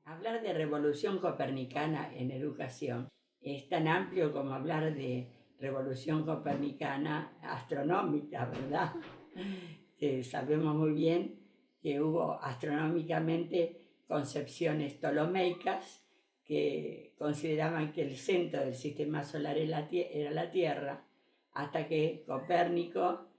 Hablar de revolución copernicana en educación es tan amplio como hablar de revolución copernicana astronómica, ¿verdad? Sabemos muy bien que hubo astronómicamente concepciones ptolomeicas que consideraban que el centro del sistema solar era la Tierra, hasta que Copérnico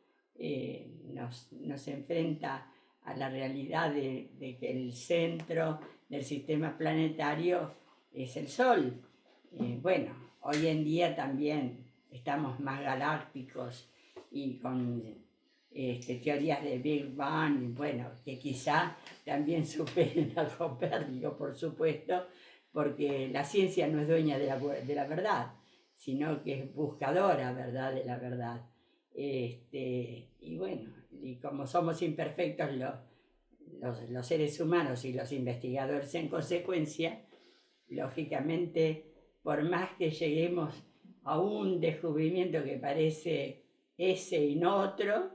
nos enfrenta a la realidad de que el centro del sistema planetario es el Sol. Bueno, hoy en día también estamos más galácticos y con teorías de Big Bang, bueno, que quizá también superen a Copérnico, por supuesto, porque la ciencia no es dueña de la verdad, sino que es buscadora, ¿verdad?, de la verdad. Y bueno, y como somos imperfectos los seres humanos y los investigadores en consecuencia, lógicamente, por más que lleguemos a un descubrimiento que parece ese y no otro,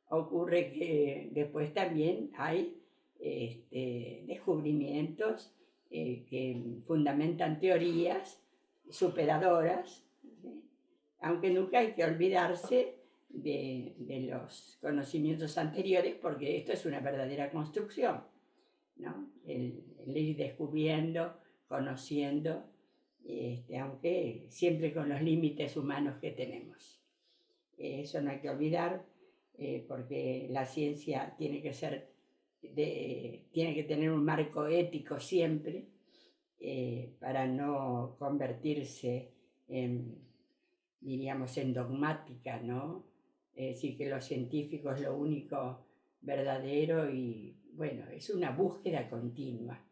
ocurre que después también hay descubrimientos que fundamentan teorías superadoras, aunque nunca hay que olvidarse de los conocimientos anteriores, porque esto es una verdadera construcción, ¿no? El ir descubriendo, conociendo, aunque siempre con los límites humanos que tenemos. Eso no hay que olvidar, porque la ciencia tiene que tener un marco ético siempre, para no convertirse diríamos, en dogmática, ¿no? Es decir, que lo científico es lo único verdadero y, bueno, es una búsqueda continua.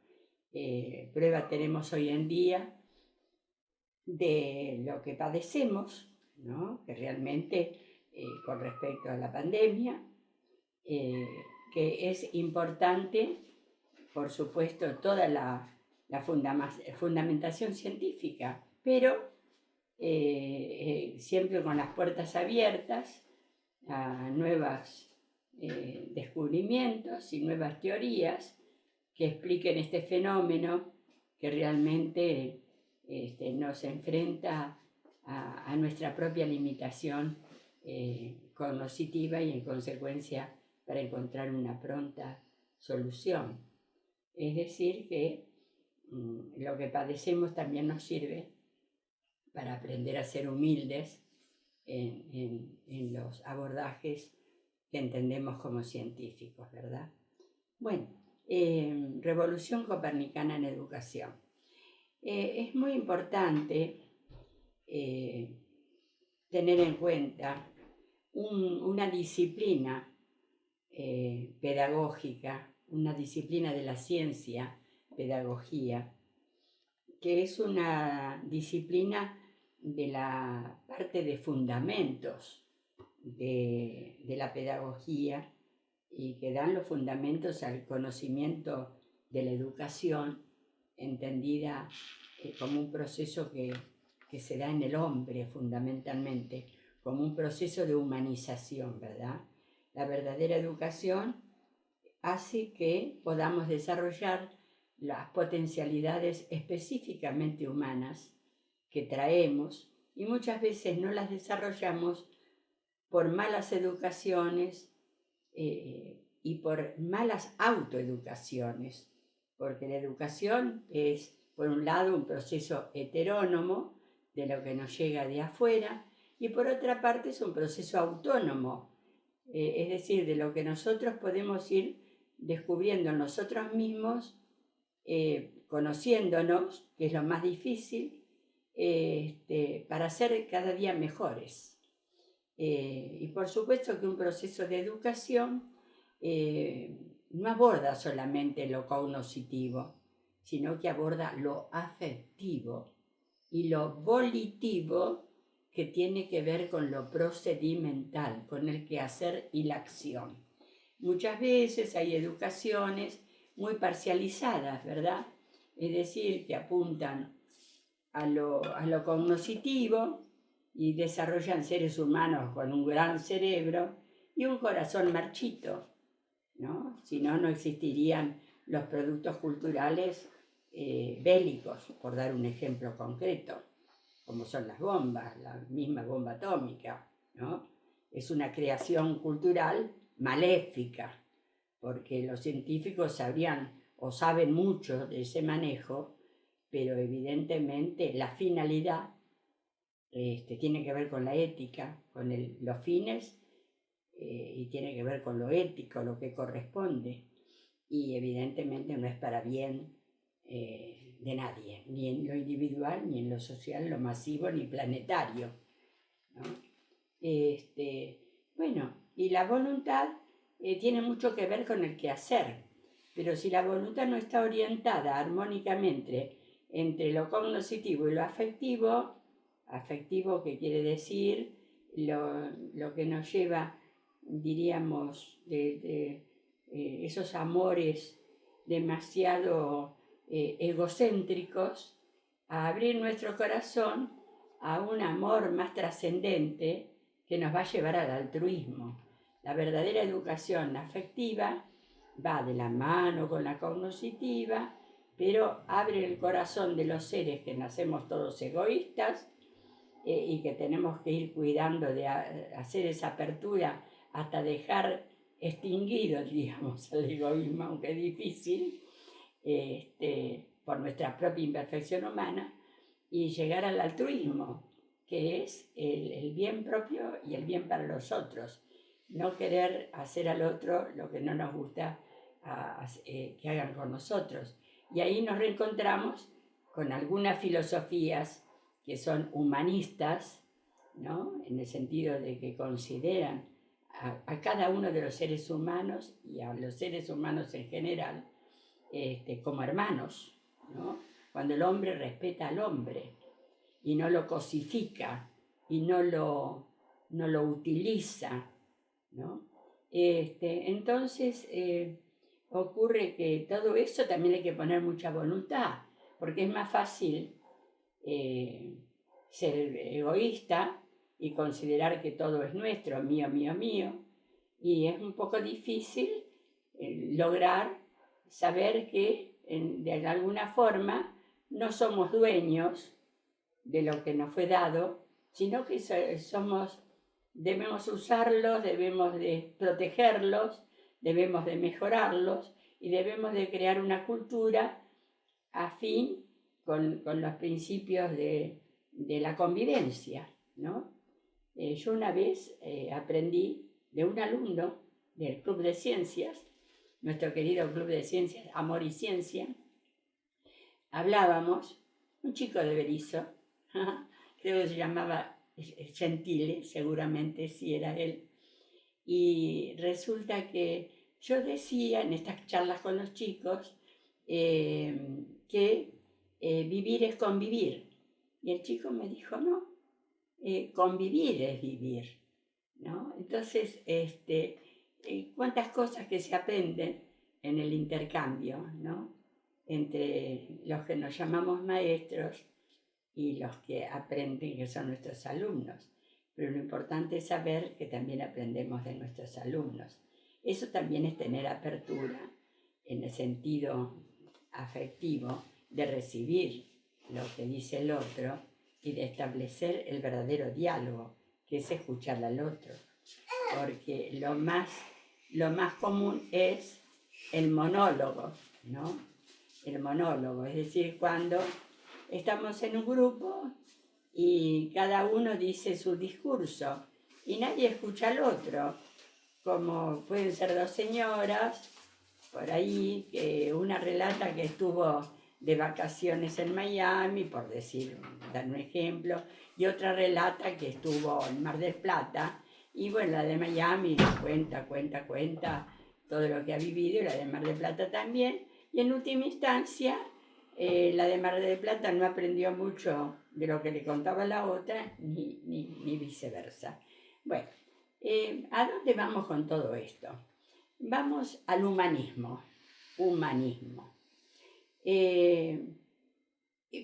Prueba tenemos hoy en día de lo que padecemos, ¿no? Que realmente, con respecto a la pandemia, que es importante, por supuesto, toda la fundamentación científica, pero siempre con las puertas abiertas a nuevos descubrimientos y nuevas teorías que expliquen este fenómeno que realmente nos enfrenta a nuestra propia limitación cognitiva y en consecuencia para encontrar una pronta solución. Es decir, que lo que padecemos también nos sirve para aprender a ser humildes en los abordajes que entendemos como científicos, ¿verdad? Bueno, revolución copernicana en educación. Es muy importante tener en cuenta una disciplina pedagógica, una disciplina de la ciencia, pedagogía, que es una disciplina de la parte de fundamentos de la pedagogía y que dan los fundamentos al conocimiento de la educación, entendida como un proceso que se da en el hombre fundamentalmente, como un proceso de humanización, ¿verdad? La verdadera educación hace que podamos desarrollar las potencialidades específicamente humanas que traemos y muchas veces no las desarrollamos por malas educaciones y por malas autoeducaciones, porque la educación es, por un lado, un proceso heterónomo de lo que nos llega de afuera y por otra parte es un proceso autónomo, es decir, de lo que nosotros podemos ir descubriendo en nosotros mismos, conociéndonos, que es lo más difícil, para ser cada día mejores. Y por supuesto que un proceso de educación no aborda solamente lo cognitivo, sino que aborda lo afectivo y lo volitivo, que tiene que ver con lo procedimental, con el quehacer y la acción. Muchas veces hay educaciones muy parcializadas, ¿verdad? Es decir, que apuntan a lo cognitivo y desarrollan seres humanos con un gran cerebro y un corazón marchito, ¿no? Si no, no existirían los productos culturales bélicos, por dar un ejemplo concreto, como son las bombas, la misma bomba atómica, ¿no? Es una creación cultural maléfica, porque los científicos sabrían o saben mucho de ese manejo, pero evidentemente la finalidad tiene que ver con la ética, con los fines, y tiene que ver con lo ético, lo que corresponde, y evidentemente no es para bien de nadie, ni en lo individual, ni en lo social, lo masivo, ni planetario, ¿no? Bueno, y la voluntad tiene mucho que ver con el quehacer, pero si la voluntad no está orientada armónicamente entre lo cognoscitivo y lo afectivo, afectivo que quiere decir lo que nos lleva, diríamos, de esos amores demasiado egocéntricos, a abrir nuestro corazón a un amor más trascendente que nos va a llevar al altruismo. La verdadera educación afectiva va de la mano con la cognoscitiva, pero abre el corazón de los seres que nacemos todos egoístas y que tenemos que ir cuidando de hacer esa apertura hasta dejar extinguido, digamos, el egoísmo, aunque es difícil, por nuestra propia imperfección humana, y llegar al altruismo, que es el bien propio y el bien para los otros. No querer hacer al otro lo que no nos gusta que hagan con nosotros. Y ahí nos reencontramos con algunas filosofías que son humanistas, ¿no? En el sentido de que consideran a cada uno de los seres humanos y a los seres humanos en general como hermanos, ¿no? Cuando el hombre respeta al hombre y no lo cosifica y no lo utiliza, ¿no? Entonces ocurre que todo eso también hay que poner mucha voluntad, porque es más fácil ser egoísta y considerar que todo es nuestro, mío, mío, mío, y es un poco difícil lograr saber que de alguna forma no somos dueños de lo que nos fue dado, sino que debemos usarlos, debemos de protegerlos, debemos de mejorarlos y debemos de crear una cultura afín con los principios de la convivencia, ¿no? Yo una vez aprendí de un alumno del Club de Ciencias, nuestro querido Club de Ciencias, Amor y Ciencia, hablábamos, un chico de Berisso, creo que se llamaba Gentile, seguramente sí era él, y resulta que yo decía en estas charlas con los chicos que vivir es convivir, y el chico me dijo, no, convivir es vivir, ¿no? Entonces, cuántas cosas que se aprenden en el intercambio, ¿no? Entre los que nos llamamos maestros y los que aprenden, que son nuestros alumnos. Pero lo importante es saber que también aprendemos de nuestros alumnos. Eso también es tener apertura en el sentido afectivo de recibir lo que dice el otro y de establecer el verdadero diálogo, que es escuchar al otro. Porque lo más común es el monólogo, ¿no? El monólogo, es decir, cuando estamos en un grupo y cada uno dice su discurso y nadie escucha al otro, como pueden ser dos señoras por ahí, que una relata que estuvo de vacaciones en Miami, por dar un ejemplo, y otra relata que estuvo en Mar del Plata, y bueno, la de Miami cuenta todo lo que ha vivido, y la de Mar del Plata también, y en última instancia, la de Mar del Plata no aprendió mucho de lo que le contaba la otra, ni viceversa. Bueno, ¿a dónde vamos con todo esto? Vamos al humanismo.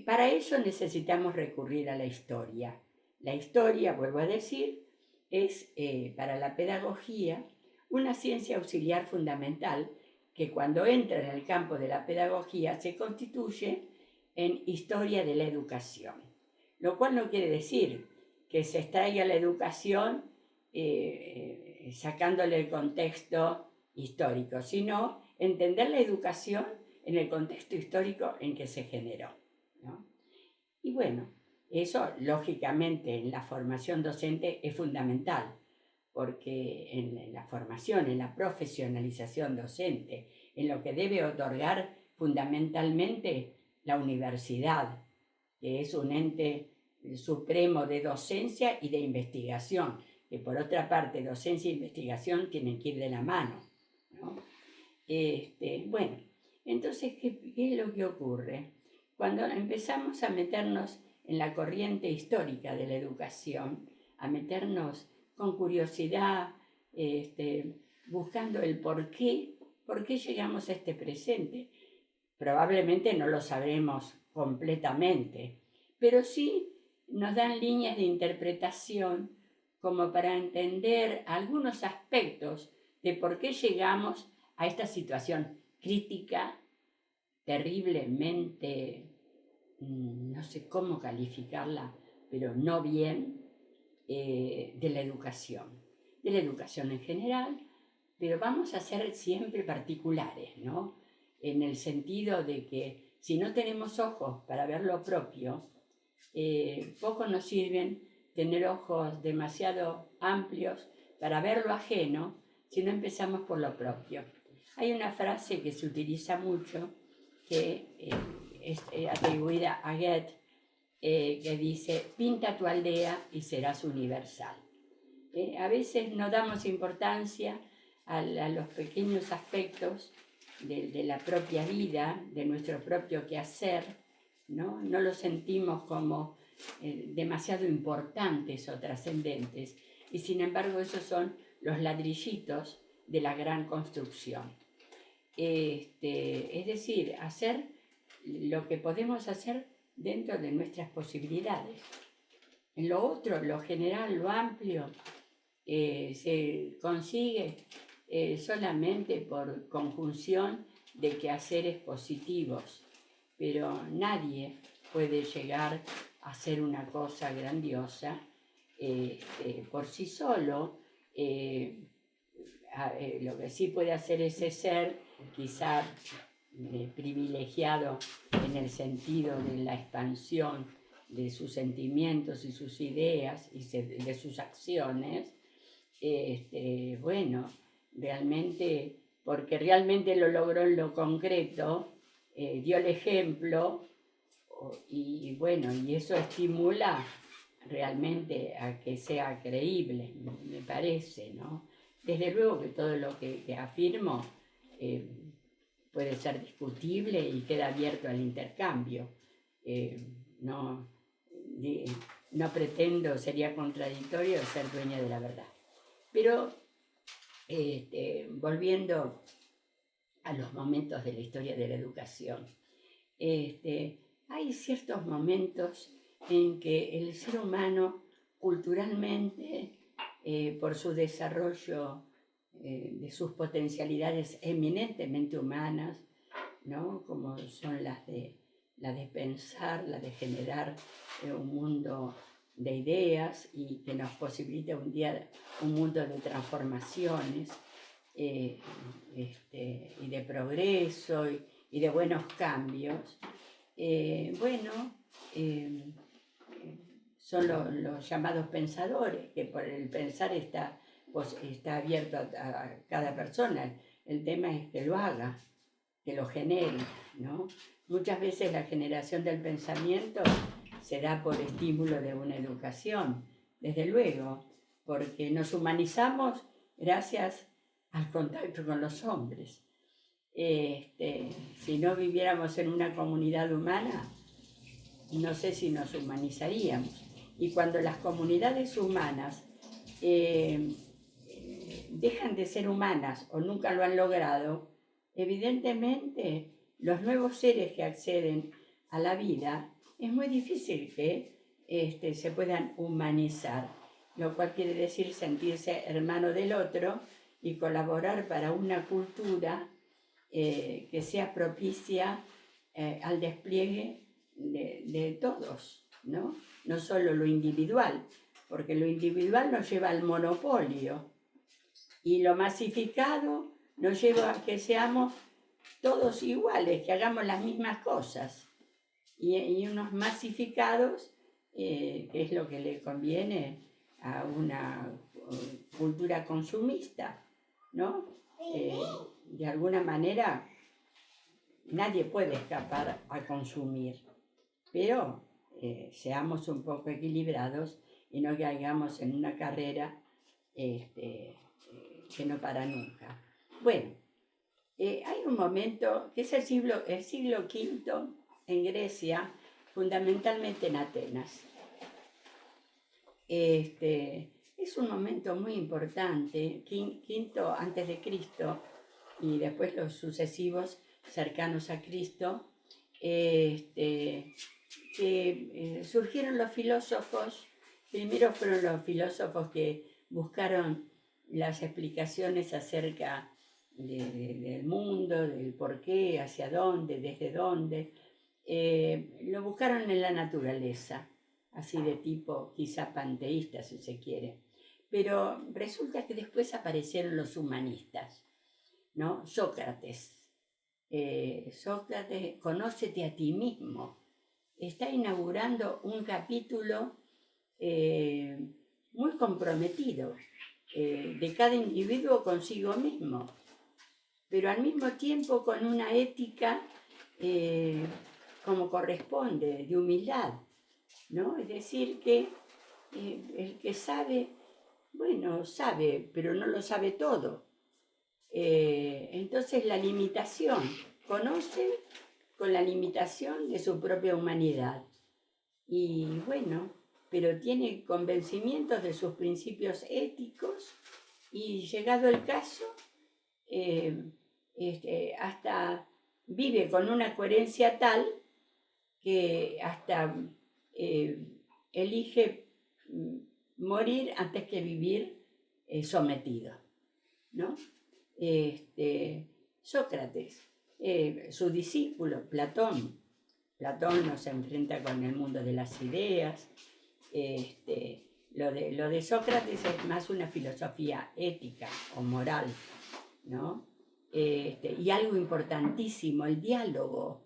Para eso necesitamos recurrir a la historia. La historia, vuelvo a decir, es para la pedagogía una ciencia auxiliar fundamental que cuando entra en el campo de la pedagogía se constituye en historia de la educación, lo cual no quiere decir que se extraiga la educación sacándole el contexto histórico, sino entender la educación en el contexto histórico en que se generó, ¿no? Y bueno, eso lógicamente en la formación docente es fundamental, porque en la formación, en la profesionalización docente, en lo que debe otorgar fundamentalmente la universidad, que es un ente supremo de docencia y de investigación, que por otra parte docencia e investigación tienen que ir de la mano, ¿no? Bueno, entonces, ¿qué es lo que ocurre? Cuando empezamos a meternos en la corriente histórica de la educación, a meternos con curiosidad, buscando el por qué llegamos a este presente. Probablemente no lo sabremos completamente, pero sí nos dan líneas de interpretación como para entender algunos aspectos de por qué llegamos a esta situación crítica, terriblemente, no sé cómo calificarla, pero no bien, de la educación en general, pero vamos a ser siempre particulares, ¿no? En el sentido de que si no tenemos ojos para ver lo propio, poco nos sirven tener ojos demasiado amplios para ver lo ajeno si no empezamos por lo propio. Hay una frase que se utiliza mucho, que es atribuida a Goethe, que dice: pinta tu aldea y serás universal. A veces no damos importancia a los pequeños aspectos de la propia vida, de nuestro propio quehacer, ¿no? No los sentimos como demasiado importantes o trascendentes, y sin embargo esos son los ladrillitos de la gran construcción. Es decir, hacer lo que podemos hacer dentro de nuestras posibilidades. En lo otro, lo general, lo amplio, se consigue solamente por conjunción de quehaceres positivos, pero nadie puede llegar a hacer una cosa grandiosa por sí solo. Lo que sí puede hacer ese ser, quizá privilegiado en el sentido de la expansión de sus sentimientos y sus ideas y de sus acciones, bueno, realmente, porque realmente lo logró en lo concreto, dio el ejemplo, y bueno, y eso estimula realmente a que sea creíble, me parece, ¿no? Desde luego que todo lo que afirmo puede ser discutible y queda abierto al intercambio. No pretendo, sería contradictorio ser dueña de la verdad. Pero volviendo a los momentos de la historia de la educación, hay ciertos momentos en que el ser humano culturalmente, por su desarrollo de sus potencialidades eminentemente humanas, ¿no? Como son la de pensar, la de generar un mundo de ideas y que nos posibilite un día un mundo de transformaciones y de progreso y de buenos cambios. Son los llamados pensadores, que por el pensar está abierto a cada persona. El tema es que lo haga, que lo genere, ¿no? Muchas veces la generación del pensamiento se da por estímulo de una educación, desde luego, porque nos humanizamos gracias al contacto con los hombres. Si no viviéramos en una comunidad humana, no sé si nos humanizaríamos. Y cuando las comunidades humanas dejan de ser humanas o nunca lo han logrado, evidentemente los nuevos seres que acceden a la vida es muy difícil que se puedan humanizar, lo cual quiere decir sentirse hermano del otro y colaborar para una cultura que sea propicia al despliegue de todos, ¿no? No solo lo individual, porque lo individual nos lleva al monopolio y lo masificado nos lleva a que seamos todos iguales, que hagamos las mismas cosas. Y unos masificados, que es lo que le conviene a una cultura consumista, ¿no? De alguna manera nadie puede escapar a consumir, pero seamos un poco equilibrados y no caigamos en una carrera que no para nunca. Bueno, hay un momento que es el siglo V en Grecia, fundamentalmente en Atenas. Es un momento muy importante, quinto antes de Cristo y después los sucesivos cercanos a Cristo, que surgieron los filósofos. Primero fueron los filósofos que buscaron las explicaciones acerca del mundo, del por qué, hacia dónde, desde dónde. Lo buscaron en la naturaleza, así de tipo quizá panteísta si se quiere. Pero resulta que después aparecieron los humanistas, ¿no? Sócrates. Sócrates, conócete a ti mismo. Está inaugurando un capítulo muy comprometido de cada individuo consigo mismo, pero al mismo tiempo con una ética como corresponde, de humildad, ¿no? Es decir, que el que sabe, bueno, sabe, pero no lo sabe todo. Entonces la limitación, conoce con la limitación de su propia humanidad. Y bueno, pero tiene convencimientos de sus principios éticos y llegado el caso, hasta vive con una coherencia tal que hasta elige morir antes que vivir sometido, ¿no? Sócrates, su discípulo, Platón nos enfrenta con el mundo de las ideas. Lo de Sócrates es más una filosofía ética o moral, ¿no? Y algo importantísimo, el diálogo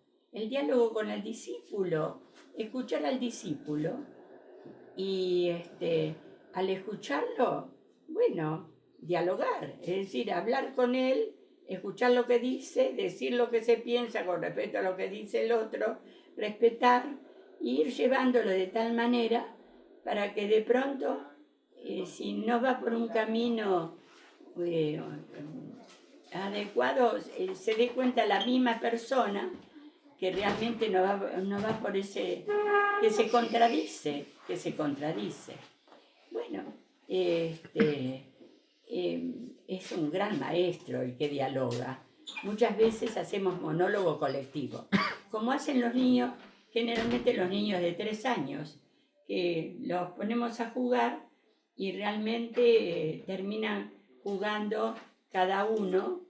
con el discípulo, escuchar al discípulo y al escucharlo, bueno, dialogar, es decir, hablar con él, escuchar lo que dice, decir lo que se piensa con respecto a lo que dice el otro, respetar e ir llevándolo de tal manera para que de pronto, si no va por un camino adecuado, se dé cuenta la misma persona que realmente no va por ese, que se contradice. Bueno, es un gran maestro el que dialoga. Muchas veces hacemos monólogo colectivo, como hacen los niños, generalmente los niños de 3 años, que los ponemos a jugar y realmente terminan jugando cada uno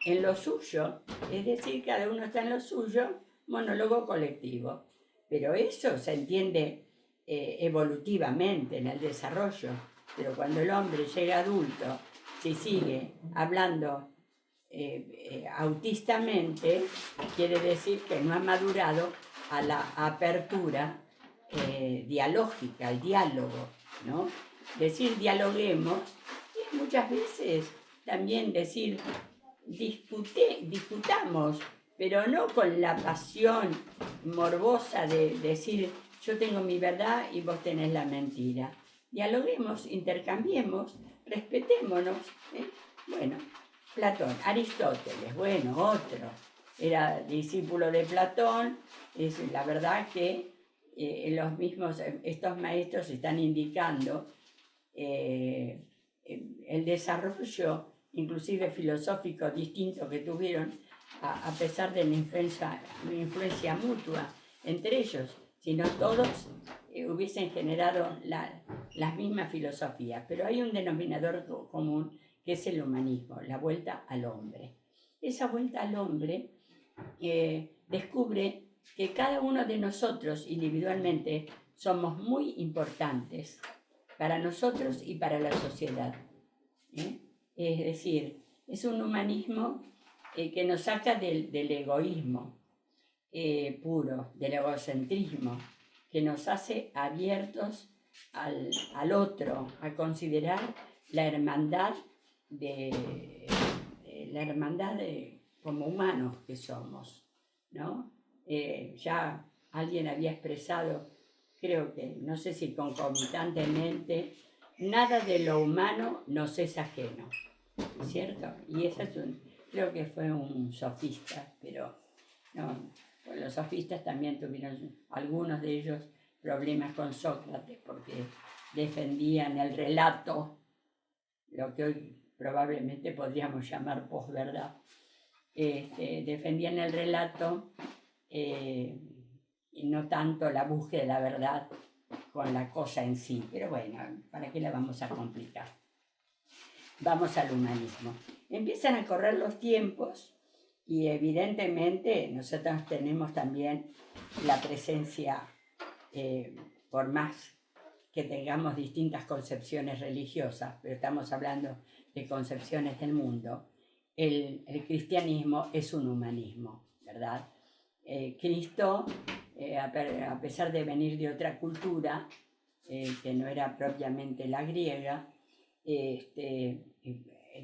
en lo suyo, es decir, cada uno está en lo suyo, monólogo colectivo. Pero eso se entiende evolutivamente en el desarrollo, pero cuando el hombre llega adulto, si sigue hablando autistamente, quiere decir que no ha madurado a la apertura dialógica, al diálogo, ¿no? Decir dialoguemos es muchas veces también decir discutamos, pero no con la pasión morbosa de decir yo tengo mi verdad y vos tenés la mentira. Dialoguemos, intercambiemos, respetémonos. Bueno, Platón, Aristóteles, bueno, otro, era discípulo de Platón. La verdad que estos maestros están indicando el desarrollo inclusive filosófico distinto que tuvieron a pesar de la influencia mutua entre ellos, si no todos hubiesen generado las mismas filosofías, pero hay un denominador común que es el humanismo, la vuelta al hombre. esa vuelta al hombre descubre que cada uno de nosotros individualmente somos muy importantes para nosotros y para la sociedad. Es decir, es un humanismo que nos saca del egoísmo puro, del egocentrismo, que nos hace abiertos al otro, a considerar la hermandad como humanos que somos, ¿no? Ya alguien había expresado, creo que, no sé si concomitantemente, nada de lo humano nos es ajeno, ¿cierto? Y eso creo que fue un sofista, pero no, pues los sofistas también tuvieron, algunos de ellos, problemas con Sócrates, porque defendían el relato, lo que hoy probablemente podríamos llamar posverdad. Defendían el relato y no tanto la búsqueda de la verdad con la cosa en sí. Pero bueno, ¿para qué la vamos a complicar? Vamos al humanismo. Empiezan a correr los tiempos y evidentemente nosotros tenemos también la presencia, por más que tengamos distintas concepciones religiosas, pero estamos hablando de concepciones del mundo, el cristianismo es un humanismo, ¿verdad? Cristo, a pesar de venir de otra cultura, que no era propiamente la griega,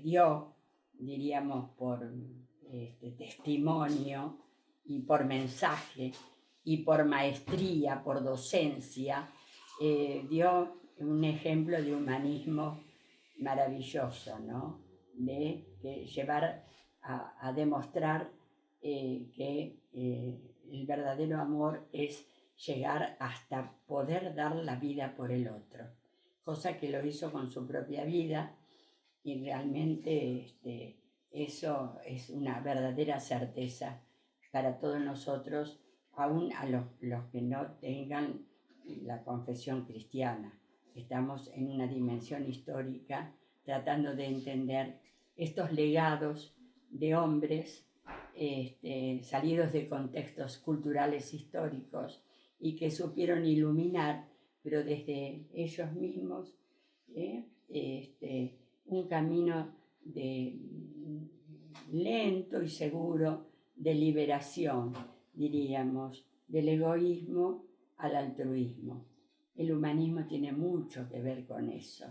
dio, diríamos, por testimonio y por mensaje y por maestría, por docencia, dio un ejemplo de humanismo maravilloso, ¿no? De llevar a demostrar que el verdadero amor es llegar hasta poder dar la vida por el otro, cosa que lo hizo con su propia vida, y realmente eso es una verdadera certeza para todos nosotros, aún a los que no tengan la confesión cristiana. Estamos en una dimensión histórica tratando de entender estos legados de hombres salidos de contextos culturales históricos y que supieron iluminar, pero desde ellos mismos, un camino lento y seguro de liberación, diríamos, del egoísmo al altruismo. El humanismo tiene mucho que ver con eso,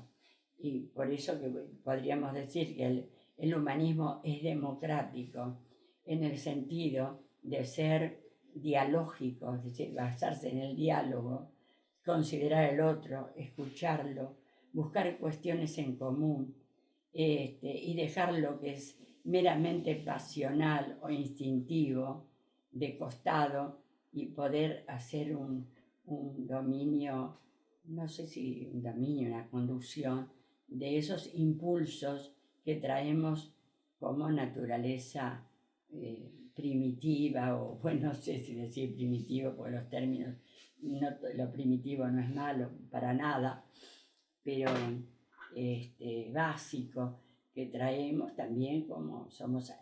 y por eso que podríamos decir que el humanismo es democrático en el sentido de ser dialógico, es decir, basarse en el diálogo, considerar el otro, escucharlo, buscar cuestiones en común, y dejar lo que es meramente pasional o instintivo de costado y poder hacer un dominio, no sé si un dominio, una conducción de esos impulsos que traemos como naturaleza primitiva, o bueno, no sé si decir primitivo, porque los términos, no, lo primitivo no es malo para nada, pero básico, que traemos también como somos,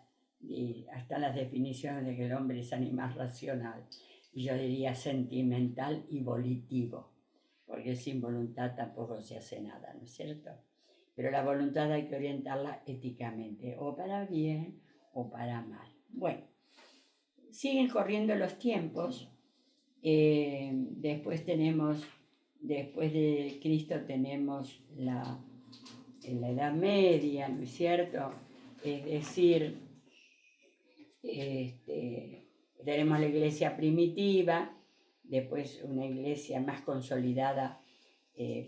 hasta las definiciones de que el hombre es animal racional, y yo diría sentimental y volitivo, porque sin voluntad tampoco se hace nada, ¿no es cierto? Pero la voluntad hay que orientarla éticamente, o para bien o para mal. Bueno, siguen corriendo los tiempos. Después de Cristo tenemos en la Edad Media, ¿no es cierto? Es decir, tenemos la iglesia primitiva, después una iglesia más consolidada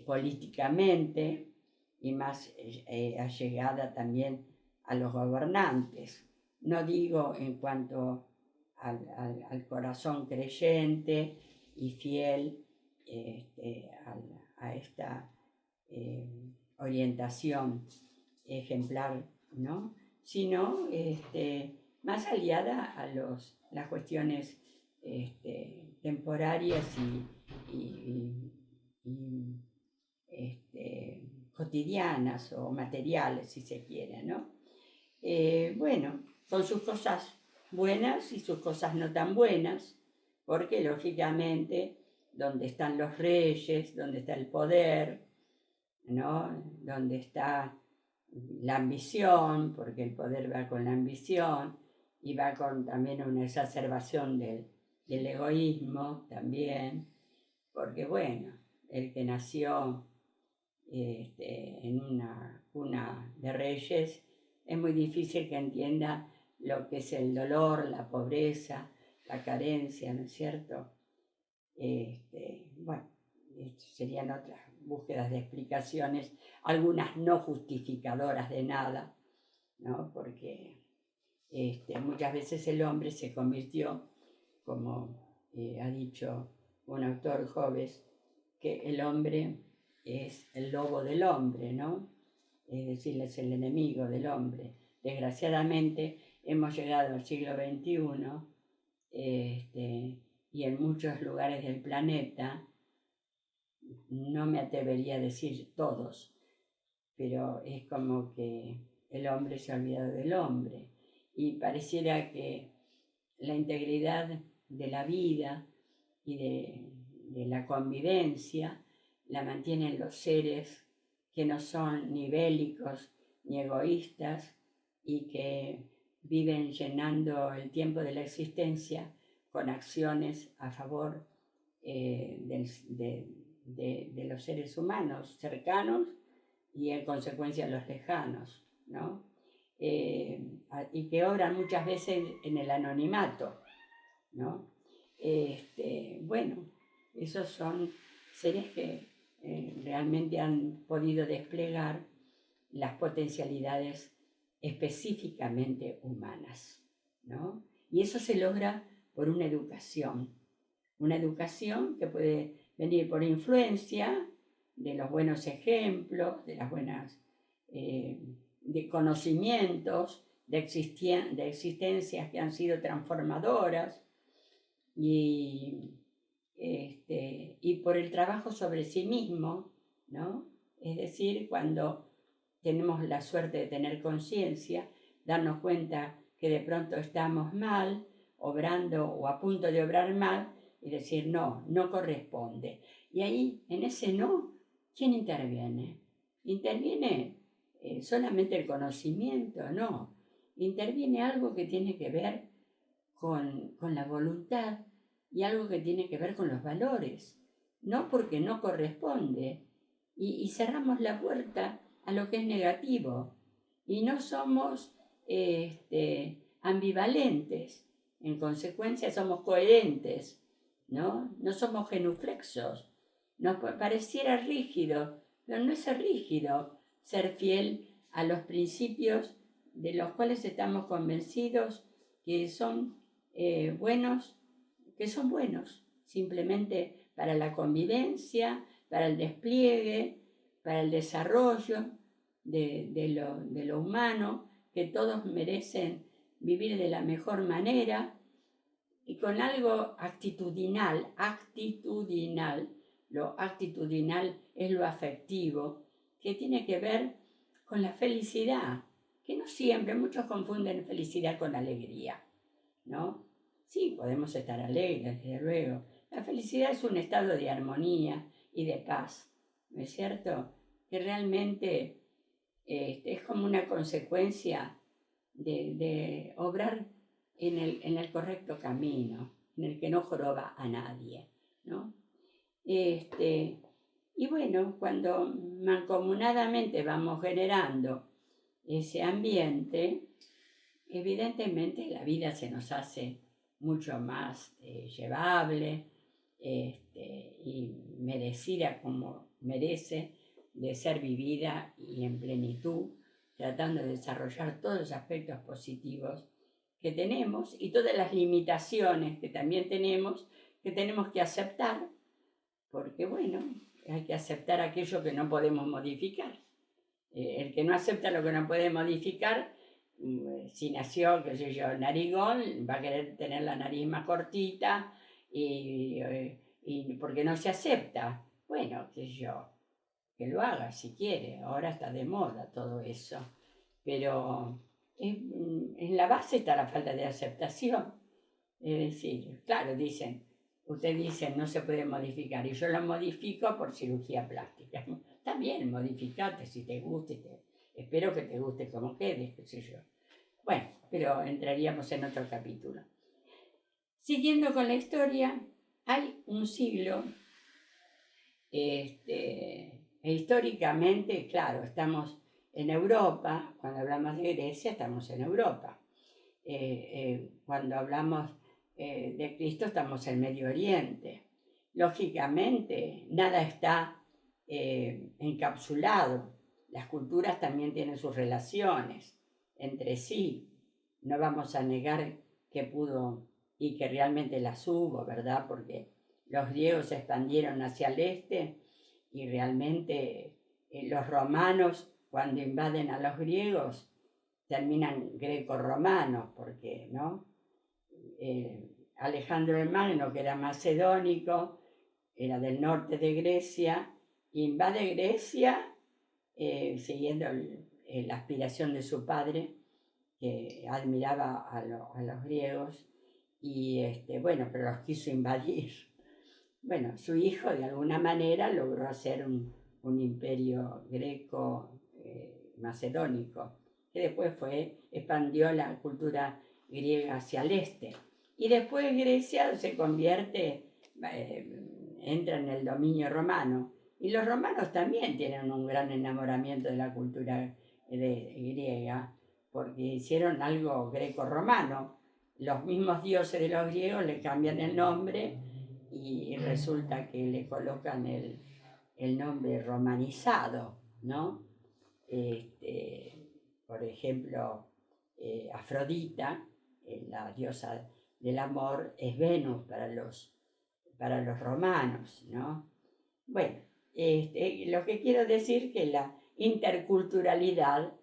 políticamente y más allegada también a los gobernantes. No digo en cuanto al corazón creyente y fiel a esta orientación ejemplar, ¿no? Sino más aliada a las cuestiones temporarias y cotidianas o materiales, si se quiere, ¿no? Bueno, con sus cosas buenas y sus cosas no tan buenas, porque lógicamente donde están los reyes, donde está el poder, ¿no? Donde está la ambición, porque el poder va con la ambición y va con también una exacerbación del egoísmo también, porque bueno, el que nació en una cuna de reyes, es muy difícil que entienda lo que es el dolor, la pobreza, la carencia, ¿no es cierto? Bueno, serían otras búsquedas de explicaciones, algunas no justificadoras de nada, ¿no? Porque muchas veces el hombre se convirtió, como ha dicho un autor joven, que el hombre es el lobo del hombre, ¿no? Es decir, es el enemigo del hombre. Desgraciadamente hemos llegado al siglo XXI y en muchos lugares del planeta, no me atrevería a decir todos, pero es como que el hombre se ha olvidado del hombre y pareciera que la integridad de la vida y de la convivencia la mantienen los seres que no son ni bélicos ni egoístas y que viven llenando el tiempo de la existencia con acciones a favor de los seres humanos cercanos y en consecuencia los lejanos, ¿no? Y que obran muchas veces en el anonimato, ¿no? Bueno, esos son seres que realmente han podido desplegar las potencialidades específicamente humanas, ¿no? Y eso se logra por una educación que puede venir por influencia de los buenos ejemplos, de las buenas de conocimientos, de existencias que han sido transformadoras y por el trabajo sobre sí mismo, ¿no? Es decir, cuando tenemos la suerte de tener conciencia, darnos cuenta que de pronto estamos mal, obrando o a punto de obrar mal, y decir, no, no corresponde. Y ahí, en ese no, ¿quién interviene? ¿Interviene solamente el conocimiento? No. Interviene algo que tiene que ver con la voluntad y algo que tiene que ver con los valores. No porque no corresponde. Y cerramos la puerta a lo que es negativo. Y no somos ambivalentes. En consecuencia, somos coherentes. ¿No? No somos genuflexos. Nos pareciera rígido, pero no es ser rígido, ser fiel a los principios de los cuales estamos convencidos que son buenos, simplemente para la convivencia, para el despliegue, para el desarrollo de lo humano, que todos merecen vivir de la mejor manera y con algo actitudinal. Lo actitudinal es lo afectivo, que tiene que ver con la felicidad, que no siempre, muchos confunden felicidad con alegría, ¿no? Sí, podemos estar alegres, desde luego. La felicidad es un estado de armonía y de paz, ¿no es cierto? Que realmente es como una consecuencia de obrar en el correcto camino, en el que no joroba a nadie, ¿no? Y bueno, cuando mancomunadamente vamos generando ese ambiente, evidentemente la vida se nos hace mucho más llevable y merecida como merece de ser vivida y en plenitud, tratando de desarrollar todos los aspectos positivos que tenemos y todas las limitaciones que también tenemos, que tenemos que aceptar, porque bueno, hay que aceptar aquello que no podemos modificar. El que no acepta lo que no puede modificar, si nació, qué sé yo, narigón, va a querer tener la nariz más cortita y porque no se acepta. Bueno, qué sé yo, que lo haga si quiere, ahora está de moda todo eso. Pero en la base está la falta de aceptación. Es decir, claro, ustedes dicen no se puede modificar y yo lo modifico por cirugía plástica. Está bien, modificate si te gusta, espero que te guste como quede, qué sé yo. Bueno, pero entraríamos en otro capítulo. Siguiendo con la historia, hay un siglo, históricamente, claro, estamos en Europa, cuando hablamos de Grecia estamos en Europa. Cuando hablamos de Cristo estamos en Medio Oriente. Lógicamente, nada está encapsulado. Las culturas también tienen sus relaciones entre sí. No vamos a negar que pudo y que realmente las hubo, ¿verdad? Porque los griegos se expandieron hacia el este y realmente los romanos, cuando invaden a los griegos, terminan greco-romanos, porque, ¿no? Alejandro el Magno, que era macedónico, era del norte de Grecia, invade Grecia siguiendo la aspiración de su padre, que admiraba a los griegos, y bueno, pero los quiso invadir. Bueno, su hijo de alguna manera logró hacer un imperio greco-macedónico, que después expandió la cultura griega hacia el este. Y después Grecia se convierte, entra en el dominio romano. Y los romanos también tienen un gran enamoramiento de la cultura griega, porque hicieron algo greco-romano. Los mismos dioses de los griegos le cambian el nombre y resulta que le colocan el nombre romanizado, ¿no? Por ejemplo, Afrodita, la diosa del amor, es Venus para los romanos, ¿no? Bueno, lo que quiero decir que la interculturalidad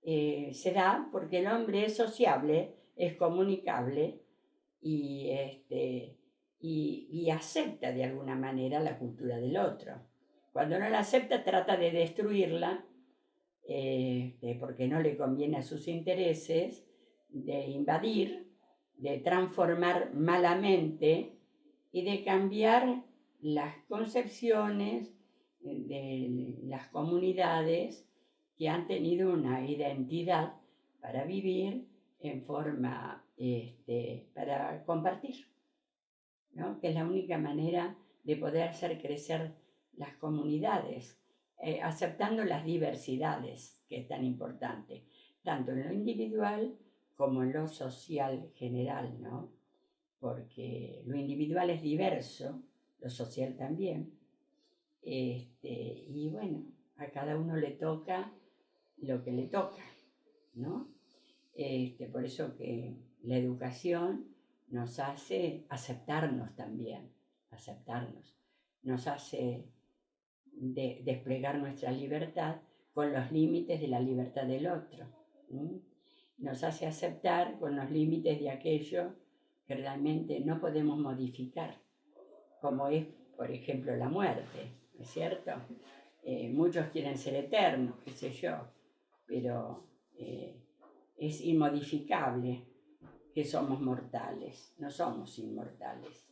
se da porque el hombre es sociable, es comunicable y, y acepta de alguna manera la cultura del otro. Cuando no la acepta, trata de destruirla porque no le conviene a sus intereses, de invadir, de transformar malamente y de cambiar las concepciones de las comunidades que han tenido una identidad para vivir en forma, para compartir, ¿no? Que es la única manera de poder hacer crecer las comunidades, aceptando las diversidades, que es tan importante, tanto en lo individual como en lo social general, ¿no? Porque lo individual es diverso, lo social también. Y bueno, a cada uno le toca lo que le toca, ¿no? Por eso que la educación nos hace aceptarnos también, nos hace desplegar nuestra libertad con los límites de la libertad del otro, ¿sí? Nos hace aceptar con los límites de aquello que realmente no podemos modificar, como es, por ejemplo, la muerte, ¿no es cierto? Muchos quieren ser eternos, qué sé yo, pero es inmodificable que somos mortales, no somos inmortales.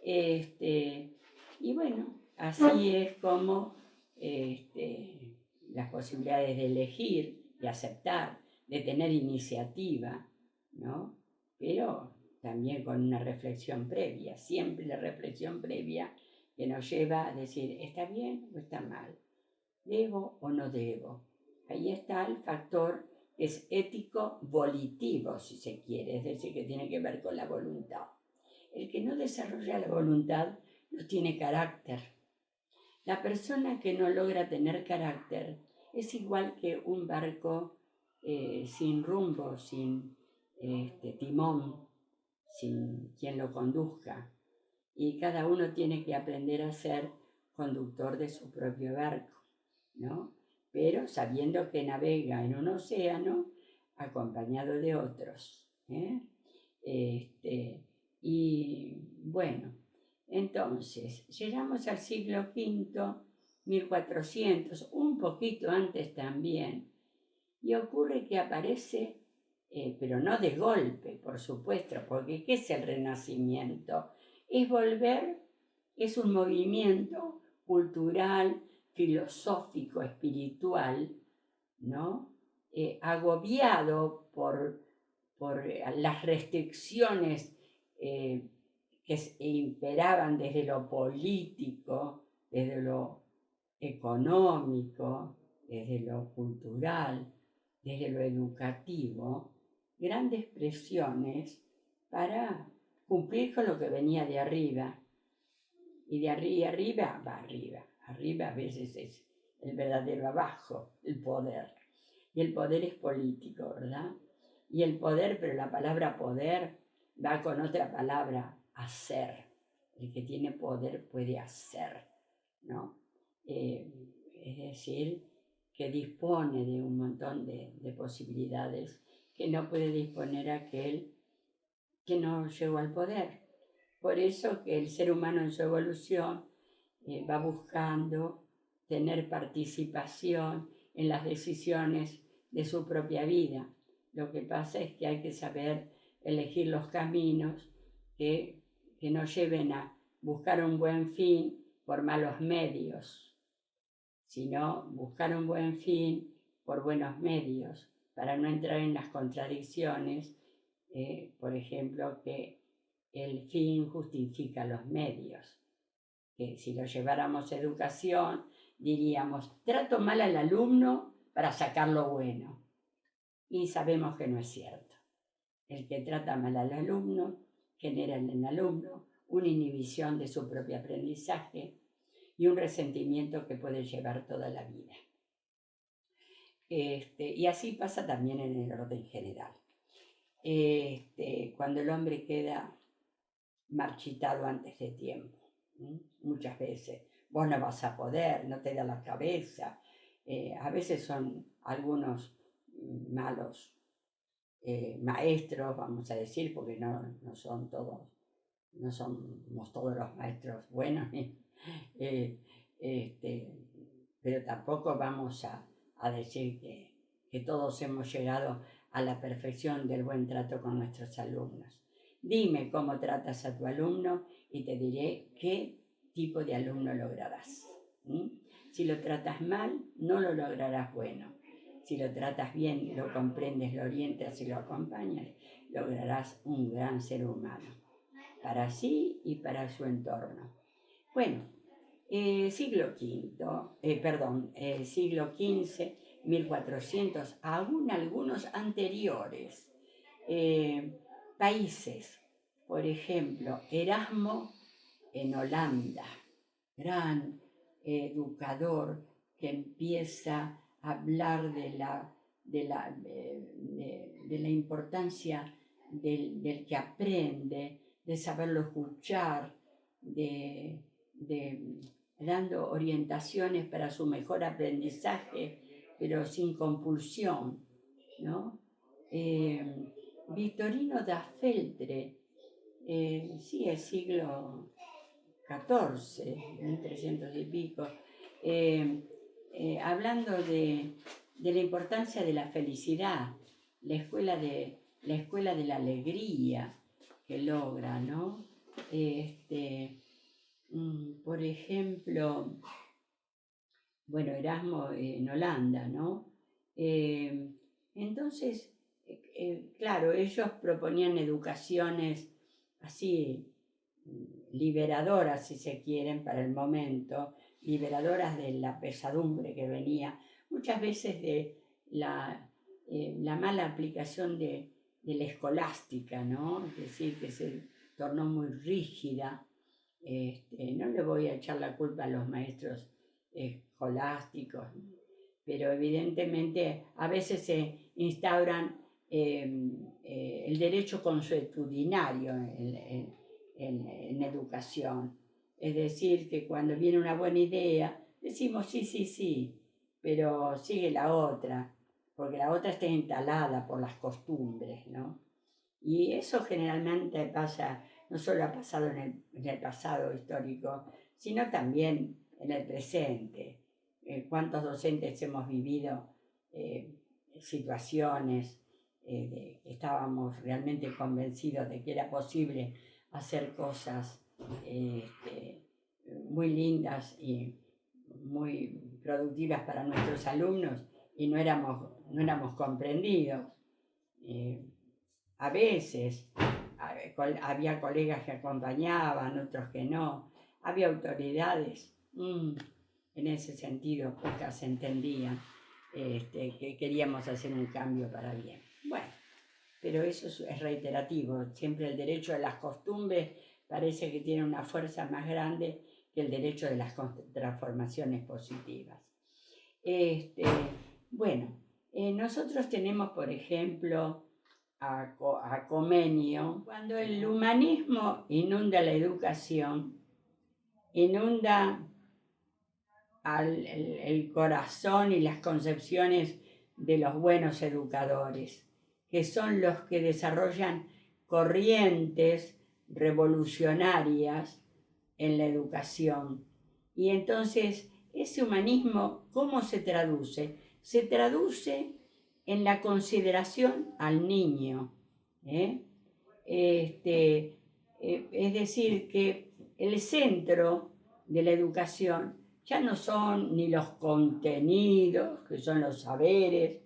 Y bueno, así es como las posibilidades de elegir, de aceptar, de tener iniciativa, ¿no? Pero también con una reflexión previa, siempre la reflexión previa que nos lleva a decir, ¿está bien o está mal? ¿Debo o no debo? Ahí está el factor que es ético volitivo, si se quiere, es decir, que tiene que ver con la voluntad. El que no desarrolla la voluntad no tiene carácter. La persona que no logra tener carácter es igual que un barco sin rumbo, sin timón, sin quien lo conduzca. Y cada uno tiene que aprender a ser conductor de su propio barco, ¿no? Pero sabiendo que navega en un océano acompañado de otros. Y bueno, entonces llegamos al siglo V, 1400, un poquito antes también, y ocurre que aparece pero no de golpe, por supuesto, porque ¿qué es el renacimiento? Es volver, es un movimiento cultural, filosófico, espiritual, ¿no? Agobiado por las restricciones que imperaban desde lo político, desde lo económico, desde lo cultural, desde lo educativo, grandes presiones para cumplir con lo que venía de arriba. Y de arriba va arriba. Arriba a veces es el verdadero abajo, el poder. Y el poder es político, ¿verdad? Y el poder, pero la palabra poder va con otra palabra, hacer. El que tiene poder puede hacer, ¿no? Es decir, que dispone de un montón de posibilidades que no puede disponer aquel que no llegó al poder. Por eso que el ser humano en su evolución va buscando tener participación en las decisiones de su propia vida. Lo que pasa es que hay que saber elegir los caminos que nos lleven a buscar un buen fin por malos medios, sino buscar un buen fin por buenos medios, para no entrar en las contradicciones, por ejemplo, que el fin justifica los medios. Que si lo lleváramos a educación, diríamos, trato mal al alumno para sacar lo bueno. Y sabemos que no es cierto. El que trata mal al alumno genera en el alumno una inhibición de su propio aprendizaje y un resentimiento que puede llevar toda la vida. Y así pasa también en el orden general. Cuando el hombre queda marchitado antes de tiempo, muchas veces, vos no vas a poder, no te da la cabeza, a veces son algunos malos maestros, vamos a decir, porque no son todos, no somos todos los maestros buenos, pero tampoco vamos a decir que todos hemos llegado a la perfección del buen trato con nuestros alumnos. Dime cómo tratas a tu alumno y te diré qué tipo de alumno lograrás. Si lo tratas mal, no lo lograrás bueno. Si lo tratas bien, lo comprendes, lo orientas y lo acompañas, lograrás un gran ser humano, para sí y para su entorno. Bueno, siglo XV, 1400, aún algunos anteriores. Países, por ejemplo, Erasmo en Holanda, gran educador que empieza a hablar de la importancia del que aprende, de saberlo escuchar, dando orientaciones para su mejor aprendizaje, pero sin compulsión, ¿no? Vittorino da Feltre, sí, el siglo XIV, 1300 y pico, hablando de la importancia de la felicidad, la escuela de la alegría que logra, ¿no? Por ejemplo, bueno, Erasmo en Holanda, ¿no? Entonces, claro, ellos proponían educaciones así liberadoras, si se quieren, para el momento, liberadoras de la pesadumbre que venía, muchas veces de la mala aplicación de la escolástica, ¿no? Es decir, que se tornó muy rígida. No le voy a echar la culpa a los maestros escolásticos, pero evidentemente a veces se instauran el derecho consuetudinario en educación. Es decir, que cuando viene una buena idea, decimos sí, pero sigue la otra, porque la otra está instalada por las costumbres, ¿no? Y eso generalmente pasa, no solo ha pasado en el pasado histórico, sino también en el presente. ¿Cuántos docentes hemos vivido situaciones estábamos realmente convencidos de que era posible hacer cosas muy lindas y muy productivas para nuestros alumnos y no éramos comprendidos. A veces había colegas que acompañaban, otros que no, había autoridades, en ese sentido pocas entendían que queríamos hacer un cambio para bien. Bueno, pero eso es reiterativo, siempre el derecho de las costumbres parece que tiene una fuerza más grande que el derecho de las transformaciones positivas. Bueno, nosotros tenemos, por ejemplo, a Comenio, cuando el humanismo inunda la educación, inunda el corazón y las concepciones de los buenos educadores, que son los que desarrollan corrientes revolucionarias en la educación. Y entonces, ese humanismo, ¿cómo se traduce? Se traduce en la consideración al niño. Es decir, que el centro de la educación ya no son ni los contenidos, que son los saberes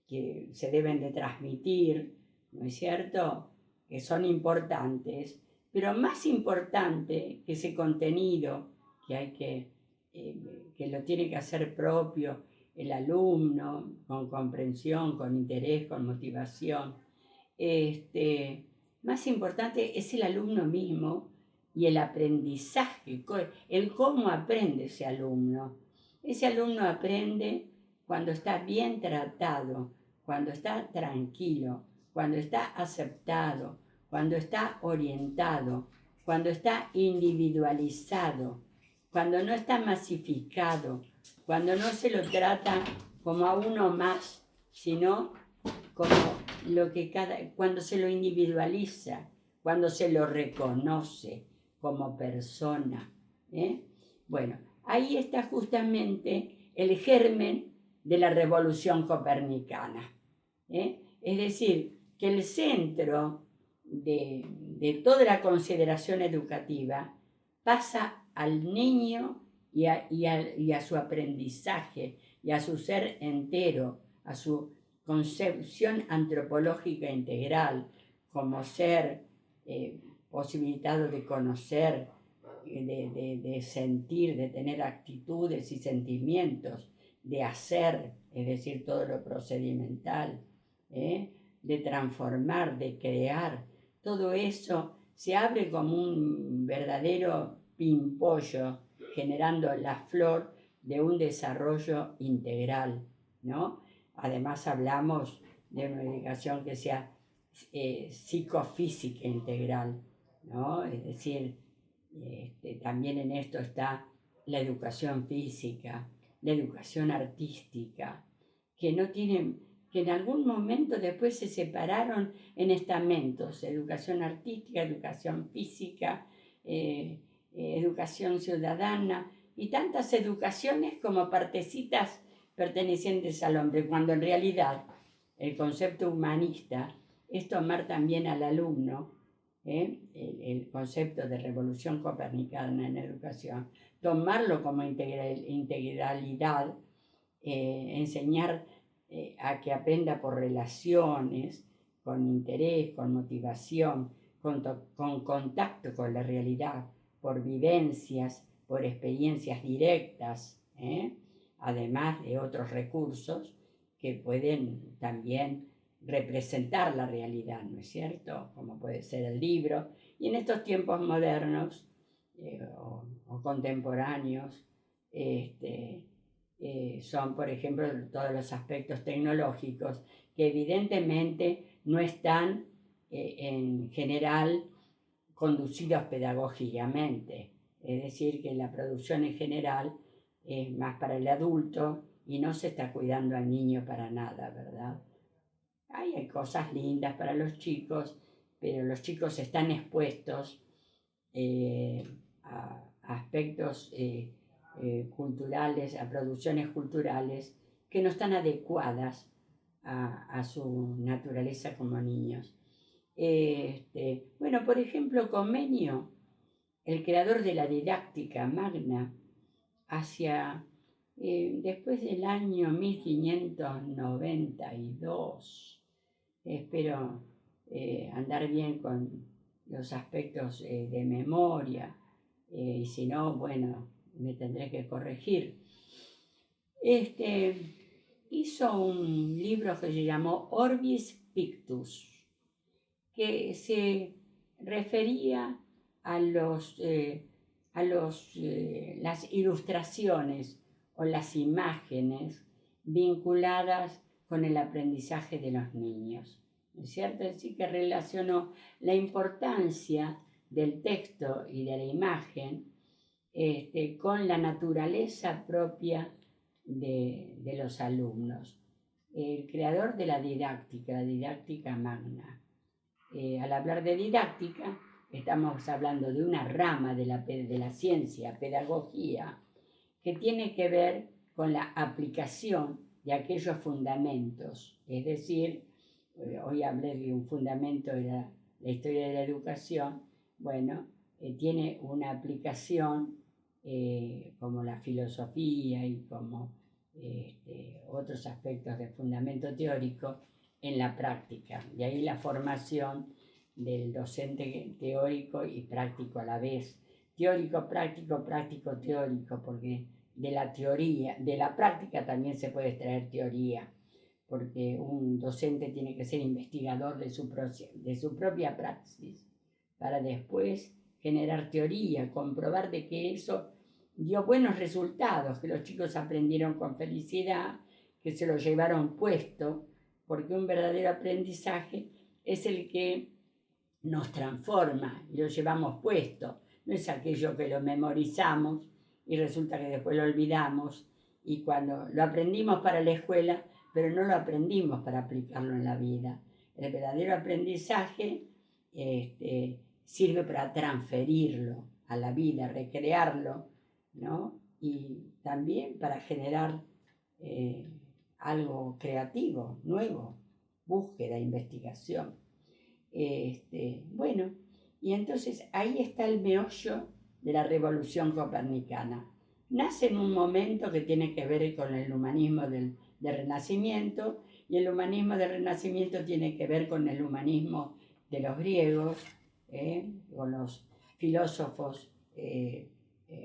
que se deben de transmitir, ¿no es cierto?, que son importantes, pero más importante que ese contenido que lo tiene que hacer propio el alumno, con comprensión, con interés, con motivación. Más importante es el alumno mismo y el aprendizaje, el cómo aprende ese alumno. Ese alumno aprende cuando está bien tratado, cuando está tranquilo, cuando está aceptado, cuando está orientado, cuando está individualizado, cuando no está masificado, cuando no se lo trata como a uno más, sino como cuando se lo individualiza, cuando se lo reconoce como persona. Bueno, ahí está justamente el germen de la revolución copernicana. Es decir, que el centro de toda la consideración educativa pasa al niño y a su aprendizaje y a su ser entero, a su concepción antropológica integral como ser posibilitado de conocer, de sentir, de tener actitudes y sentimientos, de hacer, es decir, todo lo procedimental, de transformar, de crear. Todo eso se abre como un verdadero pimpollo, generando la flor de un desarrollo integral, ¿no? Además hablamos de una educación que sea psicofísica integral, ¿no? Es decir, también en esto está la educación física, la educación artística, que en algún momento después se separaron en estamentos: educación artística, educación física, educación ciudadana, y tantas educaciones como partecitas pertenecientes al hombre, cuando en realidad el concepto humanista es tomar también al alumno, el concepto de revolución copernicana en educación, tomarlo como integralidad, enseñar a que aprenda por relaciones, con interés, con motivación, con contacto con la realidad, por vivencias, por experiencias directas, además de otros recursos que pueden también representar la realidad, ¿no es cierto?, como puede ser el libro. Y en estos tiempos modernos o contemporáneos, son, por ejemplo, todos los aspectos tecnológicos que evidentemente no están en general conducidos pedagógicamente. Es decir, que la producción en general es más para el adulto y no se está cuidando al niño para nada, ¿verdad? Hay cosas lindas para los chicos, pero los chicos están expuestos a aspectos culturales, a producciones culturales que no están adecuadas a su naturaleza como niños. Bueno, por ejemplo, Comenio, el creador de la didáctica magna, después del año 1592, espero andar bien con los aspectos de memoria, y si no, bueno, me tendré que corregir. Hizo un libro que se llamó Orbis Pictus, que se refería a las ilustraciones o las imágenes vinculadas con el aprendizaje de los niños. ¿No es cierto? Es decir, que relacionó la importancia del texto y de la imagen con la naturaleza propia de los alumnos. El creador de la didáctica magna. Al hablar de didáctica, estamos hablando de una rama de la ciencia, pedagogía, que tiene que ver con la aplicación de aquellos fundamentos. Es decir, hoy hablé de un fundamento de la historia de la educación. Bueno, tiene una aplicación como la filosofía y como otros aspectos de fundamento teórico en la práctica. De ahí la formación del docente teórico y práctico a la vez. Teórico, práctico, práctico, teórico, porque de la teoría, de la práctica también se puede extraer teoría, porque un docente tiene que ser investigador de su propia praxis, para después generar teoría, comprobar de que eso dio buenos resultados, que los chicos aprendieron con felicidad, que se lo llevaron puesto, porque un verdadero aprendizaje es el que nos transforma y lo llevamos puesto. No es aquello que lo memorizamos y resulta que después lo olvidamos, y cuando lo aprendimos para la escuela, pero no lo aprendimos para aplicarlo en la vida. El verdadero aprendizaje sirve para transferirlo a la vida, recrearlo, ¿no? Y también para generar algo creativo, nuevo, búsqueda, investigación. Bueno, y entonces ahí está el meollo de la revolución copernicana. Nace en un momento que tiene que ver con el humanismo del Renacimiento, y el humanismo del Renacimiento tiene que ver con el humanismo de los griegos, con los filósofos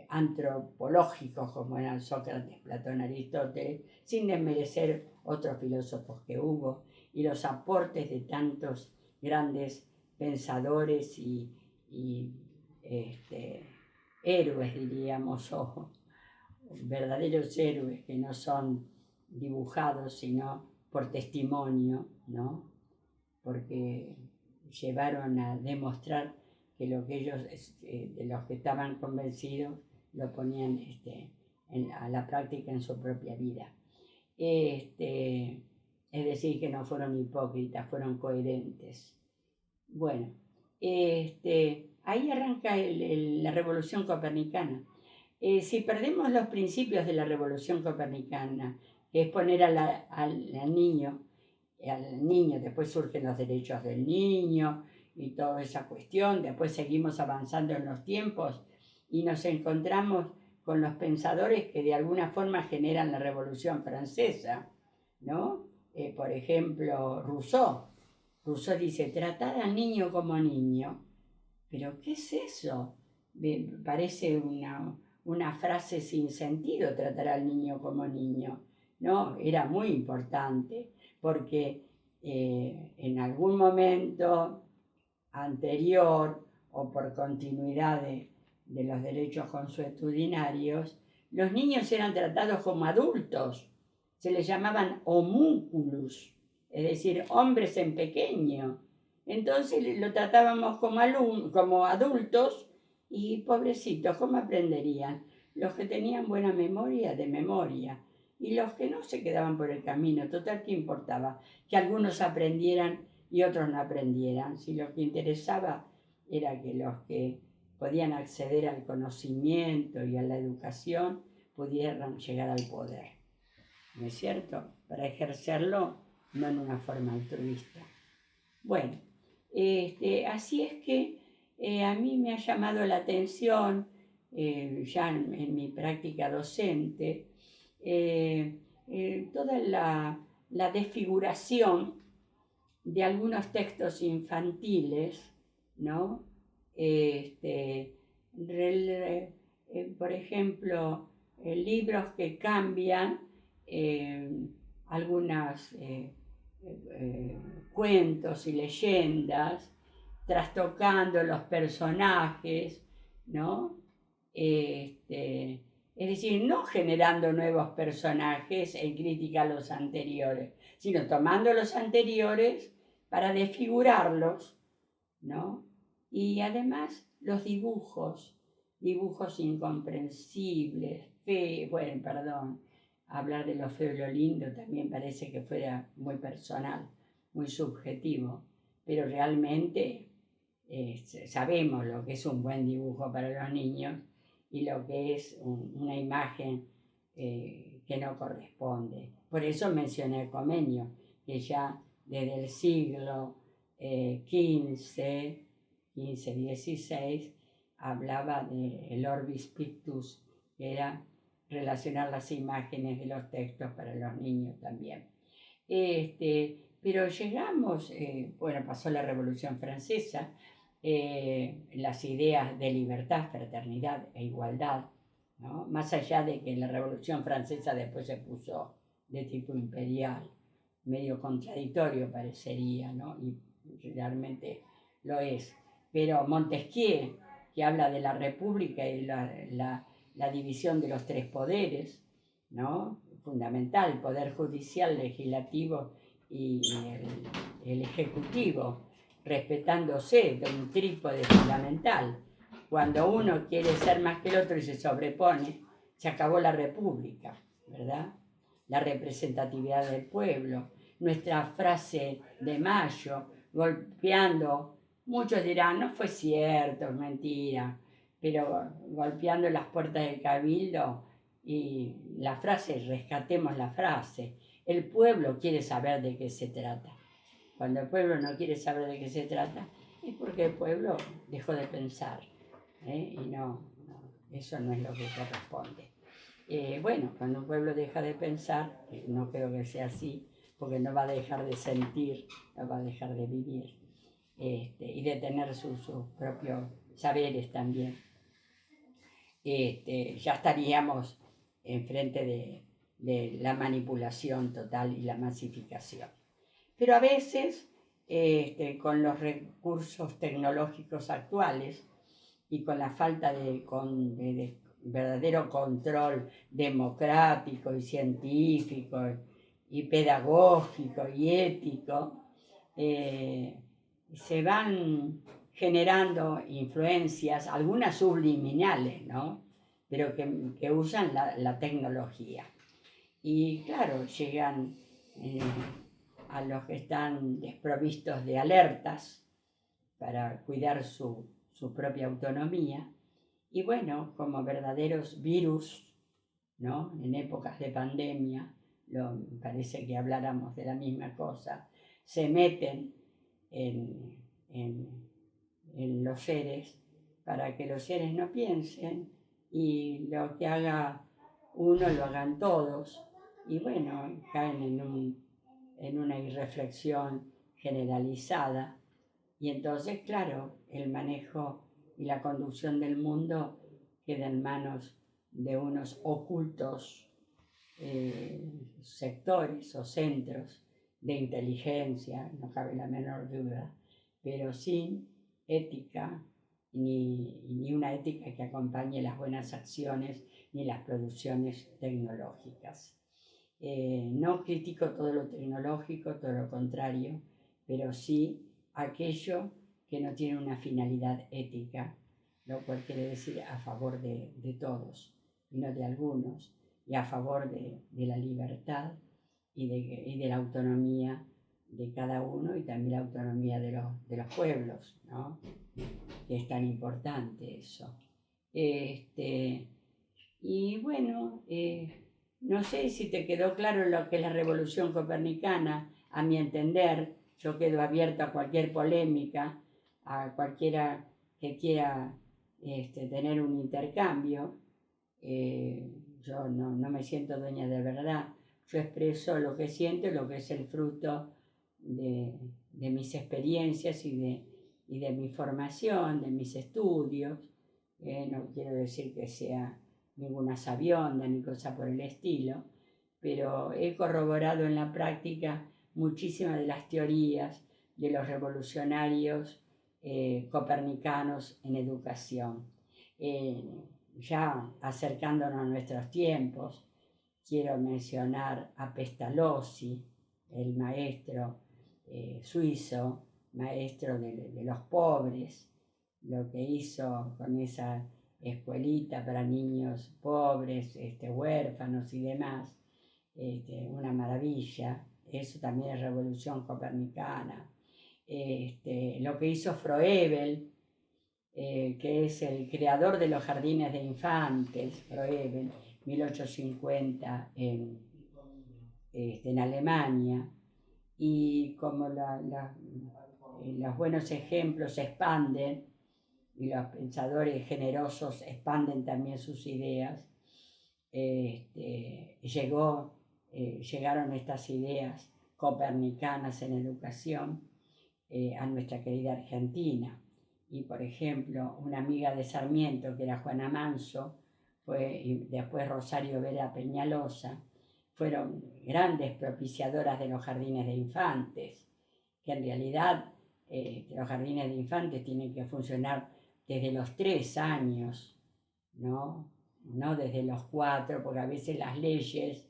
antropológicos como eran Sócrates, Platón, Aristóteles, sin desmerecer otros filósofos que hubo, y los aportes de tantos grandes pensadores y héroes, diríamos, o verdaderos héroes que no son dibujados sino por testimonio, ¿no? Porque llevaron a demostrar que lo que ellos, de los que estaban convencidos, lo ponían a la práctica en su propia vida. Es decir, que no fueron hipócritas, fueron coherentes. Bueno, ahí arranca la revolución copernicana. Si perdemos los principios de la revolución copernicana, que es poner al niño, después surgen los derechos del niño y toda esa cuestión, después seguimos avanzando en los tiempos y nos encontramos con los pensadores que de alguna forma generan la Revolución Francesa, ¿no? Por ejemplo, Rousseau dice, tratar al niño como niño. ¿Pero qué es eso? Me parece una frase sin sentido, tratar al niño como niño. No, era muy importante, porque en algún momento anterior o por continuidad de los derechos consuetudinarios, los niños eran tratados como adultos, se les llamaban homúnculus, es decir, hombres en pequeño. Entonces lo tratábamos como adultos, y pobrecitos, ¿cómo aprenderían? Los que tenían buena memoria, de memoria, y los que no se quedaban por el camino. Total, ¿qué importaba? Que algunos aprendieran y otros no aprendieran. Si lo que interesaba era que los que podían acceder al conocimiento y a la educación pudieran llegar al poder, ¿no es cierto? Para ejercerlo no en una forma altruista. Bueno, así es que a mí me ha llamado la atención, ya en mi práctica docente, toda la desfiguración de algunos textos infantiles, ¿no? Por ejemplo, libros que cambian algunos cuentos y leyendas, trastocando los personajes, ¿no? Es decir, no generando nuevos personajes en crítica a los anteriores, sino tomando los anteriores para desfigurarlos, ¿no? Y además los dibujos incomprensibles, bueno, perdón, hablar de lo feo y lo lindo también parece que fuera muy personal, muy subjetivo, pero realmente sabemos lo que es un buen dibujo para los niños y lo que es una imagen que no corresponde. Por eso mencioné el Comenio, que ya desde el siglo XV, XVI, hablaba del Orbis Pictus, que era relacionar las imágenes de los textos para los niños también. Pero llegamos, bueno, pasó la Revolución Francesa, las ideas de libertad, fraternidad e igualdad, ¿no? Más allá de que la Revolución Francesa después se puso de tipo imperial, medio contradictorio parecería, ¿no? Y realmente lo es. Pero Montesquieu, que habla de la república y la división de los tres poderes, ¿no? Fundamental, poder judicial, legislativo y el ejecutivo, respetándose de un trípode fundamental. Cuando uno quiere ser más que el otro y se sobrepone, se acabó la república, ¿verdad? La representatividad del pueblo. Nuestra frase de Mayo, golpeando, muchos dirán, no fue cierto, es mentira, pero golpeando las puertas del cabildo, y la frase, rescatemos la frase, el pueblo quiere saber de qué se trata. Cuando el pueblo no quiere saber de qué se trata, es porque el pueblo dejó de pensar, y no, eso no es lo que corresponde. Bueno, cuando un pueblo deja de pensar, no creo que sea así, porque no va a dejar de sentir, no va a dejar de vivir, y de tener sus propios saberes también. Ya estaríamos enfrente de la manipulación total y la masificación. Pero a veces, con los recursos tecnológicos actuales y con la falta de verdadero control democrático y científico y pedagógico y ético, se van generando influencias, algunas subliminales, ¿no? Pero que usan la tecnología. Y claro, llegan a los que están desprovistos de alertas para cuidar su propia autonomía. Y bueno, como verdaderos virus, ¿no? En épocas de pandemia, parece que habláramos de la misma cosa, se meten en los seres para que los seres no piensen y lo que haga uno lo hagan todos. Y bueno, caen en una irreflexión generalizada. Y entonces, claro, el manejo y la conducción del mundo queda en manos de unos ocultos sectores o centros de inteligencia, no cabe la menor duda, pero sin ética, ni una ética que acompañe las buenas acciones ni las producciones tecnológicas. No critico todo lo tecnológico, todo lo contrario, pero sí aquello que no tiene una finalidad ética, lo cual quiere decir a favor de todos y no de algunos, y a favor de la libertad y de la autonomía de cada uno y también la autonomía de los pueblos, ¿no? Que es tan importante eso. Y bueno, no sé si te quedó claro lo que es la revolución copernicana, a mi entender, yo quedo abierto a cualquier polémica, a cualquiera que quiera tener un intercambio. Yo no me siento dueña de verdad. Yo expreso lo que siento y lo que es el fruto de mis experiencias y de mi formación, de mis estudios. No quiero decir que sea ninguna sabionda ni cosa por el estilo, pero he corroborado en la práctica muchísimas de las teorías de los revolucionarios copernicanos en educación. Ya acercándonos a nuestros tiempos, quiero mencionar a Pestalozzi, el maestro suizo, maestro de los pobres, lo que hizo con esa escuelita para niños pobres, huérfanos y demás, una maravilla. Eso también es revolución copernicana. Lo que hizo Froebel, que es el creador de los jardines de infantes, Froebel, 1850 en Alemania, y como los buenos ejemplos se expanden y los pensadores generosos expanden también sus ideas, llegaron estas ideas copernicanas en educación a nuestra querida Argentina. Y por ejemplo, una amiga de Sarmiento, que era Juana Manso, y después Rosario Vera Peñalosa, fueron grandes propiciadoras de los jardines de infantes, que en realidad los jardines de infantes tienen que funcionar desde los 3 años, no desde los 4, porque a veces las leyes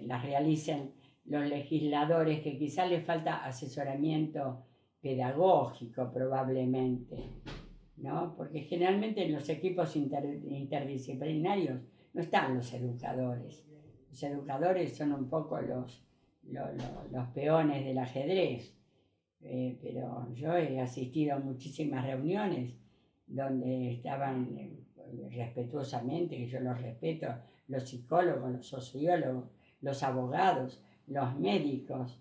las realizan los legisladores, que quizás les falta asesoramiento pedagógico probablemente, ¿no? Porque generalmente en los equipos interdisciplinarios no están los educadores. Los educadores son un poco los peones del ajedrez, pero yo he asistido a muchísimas reuniones donde estaban respetuosamente, que yo los respeto, los psicólogos, los sociólogos, los abogados, los médicos,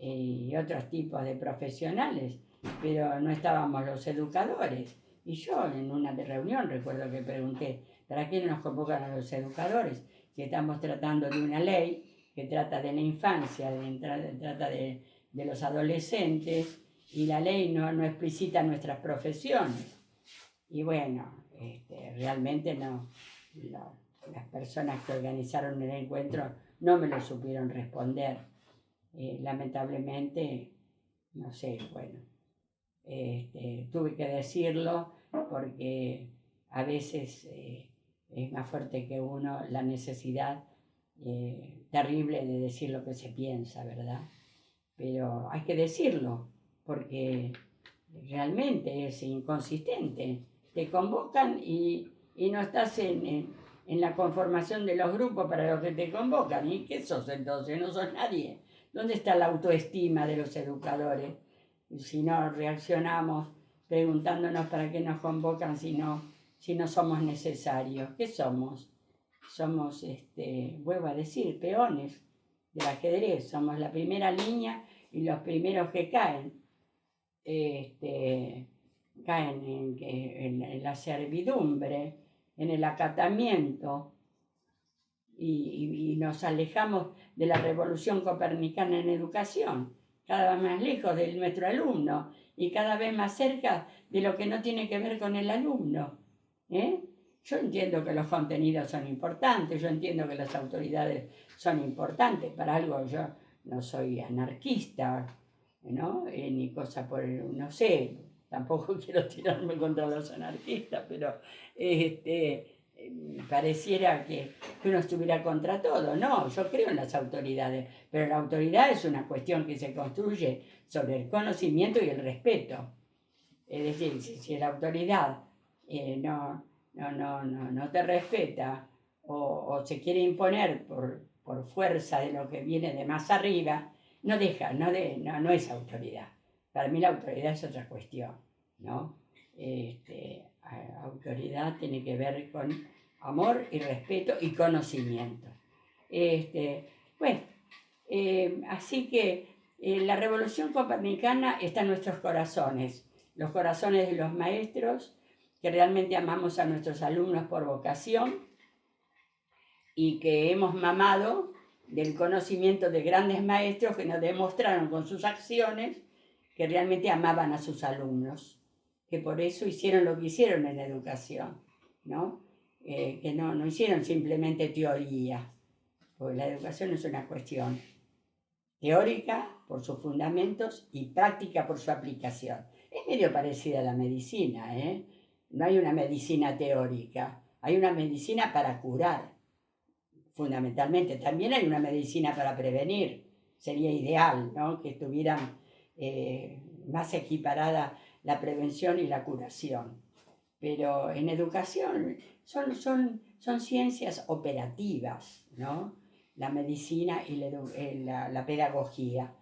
y otros tipos de profesionales, pero no estábamos los educadores. Y yo en una reunión recuerdo que pregunté, ¿para qué no nos convocan a los educadores? Si estamos tratando de una ley que trata de la infancia, trata de los adolescentes, y la ley no explicita nuestras profesiones. Y bueno, realmente las personas que organizaron el encuentro no me lo supieron responder. Lamentablemente, no sé, bueno, tuve que decirlo porque a veces es más fuerte que uno la necesidad terrible de decir lo que se piensa, ¿verdad? Pero hay que decirlo porque realmente es inconsistente. Te convocan y no estás en la conformación de los grupos para los que te convocan. ¿Y qué sos entonces? No sos nadie. ¿Dónde está la autoestima de los educadores? Si no reaccionamos preguntándonos para qué nos convocan si no somos necesarios. ¿Qué somos? Somos, vuelvo a decir, peones del ajedrez. Somos la primera línea y los primeros que caen. Caen en la servidumbre, en el acatamiento, y nos alejamos de la revolución copernicana en educación, cada vez más lejos de nuestro alumno y cada vez más cerca de lo que no tiene que ver con el alumno. Yo entiendo que los contenidos son importantes, yo entiendo que las autoridades son importantes, para algo yo no soy anarquista, ¿no? Ni cosa por, no sé, tampoco quiero tirarme contra los anarquistas, pero pareciera que uno estuviera contra todo. No, yo creo en las autoridades, pero la autoridad es una cuestión que se construye sobre el conocimiento y el respeto. Es decir, si la autoridad no te respeta o se quiere imponer por fuerza de lo que viene de más arriba, no es autoridad. Para mí la autoridad es otra cuestión, ¿no? Autoridad tiene que ver con amor y respeto y conocimiento. Bueno, Así que la revolución copernicana está en nuestros corazones, los corazones de los maestros, que realmente amamos a nuestros alumnos por vocación y que hemos mamado del conocimiento de grandes maestros que nos demostraron con sus acciones que realmente amaban a sus alumnos, que por eso hicieron lo que hicieron en la educación, ¿no? Que no hicieron simplemente teoría, porque la educación es una cuestión teórica por sus fundamentos y práctica por su aplicación. Es medio parecida a la medicina, ¿eh? No hay una medicina teórica, hay una medicina para curar, fundamentalmente. También hay una medicina para prevenir. Sería ideal, ¿no?, que estuvieran más equiparada la prevención y la curación. Pero en educación son ciencias operativas, ¿no? La medicina y la pedagogía.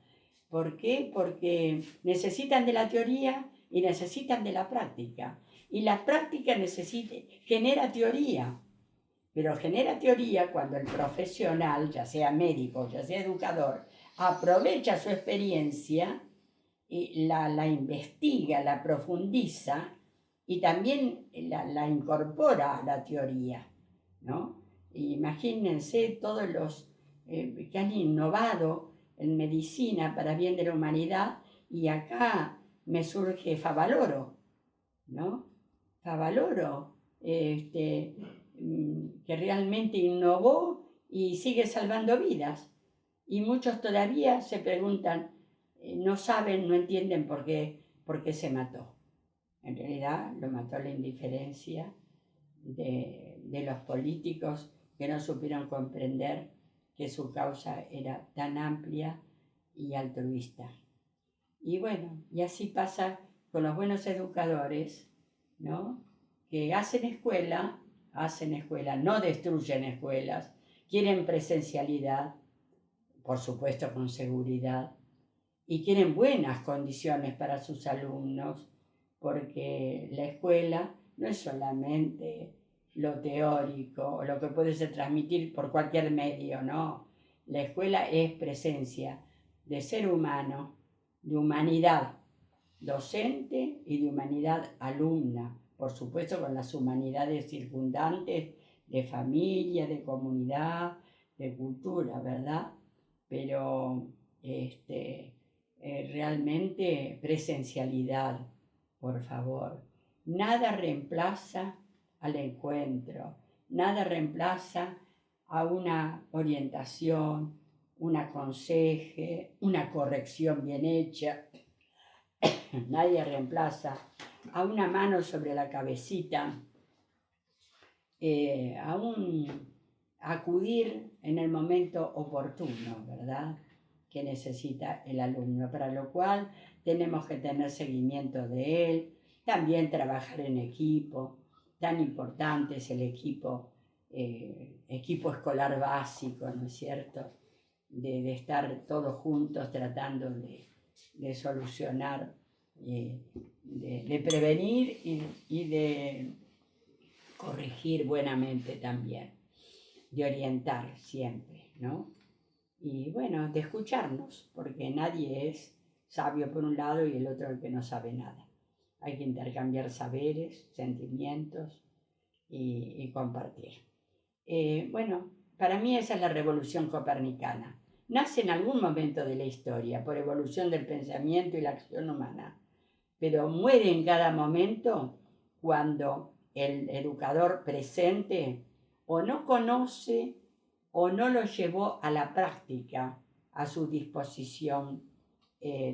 ¿Por qué? Porque necesitan de la teoría y necesitan de la práctica. Y la práctica genera teoría, pero genera teoría cuando el profesional, ya sea médico, ya sea educador, aprovecha su experiencia y la investiga, la profundiza y también la incorpora a la teoría, ¿no? Imagínense todos los que han innovado en medicina para bien de la humanidad, y acá me surge Favaloro, ¿no? Favaloro, que realmente innovó y sigue salvando vidas. Y muchos todavía se preguntan, no saben, no entienden por qué se mató. En realidad lo mató la indiferencia de los políticos que no supieron comprender que su causa era tan amplia y altruista. Y bueno, y así pasa con los buenos educadores, ¿no?, que hacen escuela, no destruyen escuelas, quieren presencialidad, por supuesto con seguridad, y quieren buenas condiciones para sus alumnos, porque la escuela no es solamente lo teórico o lo que puede ser transmitir por cualquier medio, no. La escuela es presencia de ser humano, de humanidad docente y de humanidad alumna, por supuesto con las humanidades circundantes de familia, de comunidad, de cultura, ¿verdad? Pero realmente presencialidad, por favor. Nada reemplaza al encuentro, nada reemplaza a una orientación, un aconseje, una corrección bien hecha. Nadie reemplaza a una mano sobre la cabecita, a un acudir en el momento oportuno, ¿verdad?, que necesita el alumno, para lo cual tenemos que tener seguimiento de él, también trabajar en equipo. Tan importante es el equipo escolar básico, ¿no es cierto?, de estar todos juntos tratando de solucionar, de prevenir y de corregir buenamente también, de orientar siempre, ¿no? Y bueno, de escucharnos, porque nadie es sabio por un lado y el otro el que no sabe nada. Hay que intercambiar saberes, sentimientos y compartir. Bueno, para mí esa es la revolución copernicana. Nace en algún momento de la historia por evolución del pensamiento y la acción humana, pero muere en cada momento cuando el educador presente o no conoce o no lo llevó a la práctica, a su disposición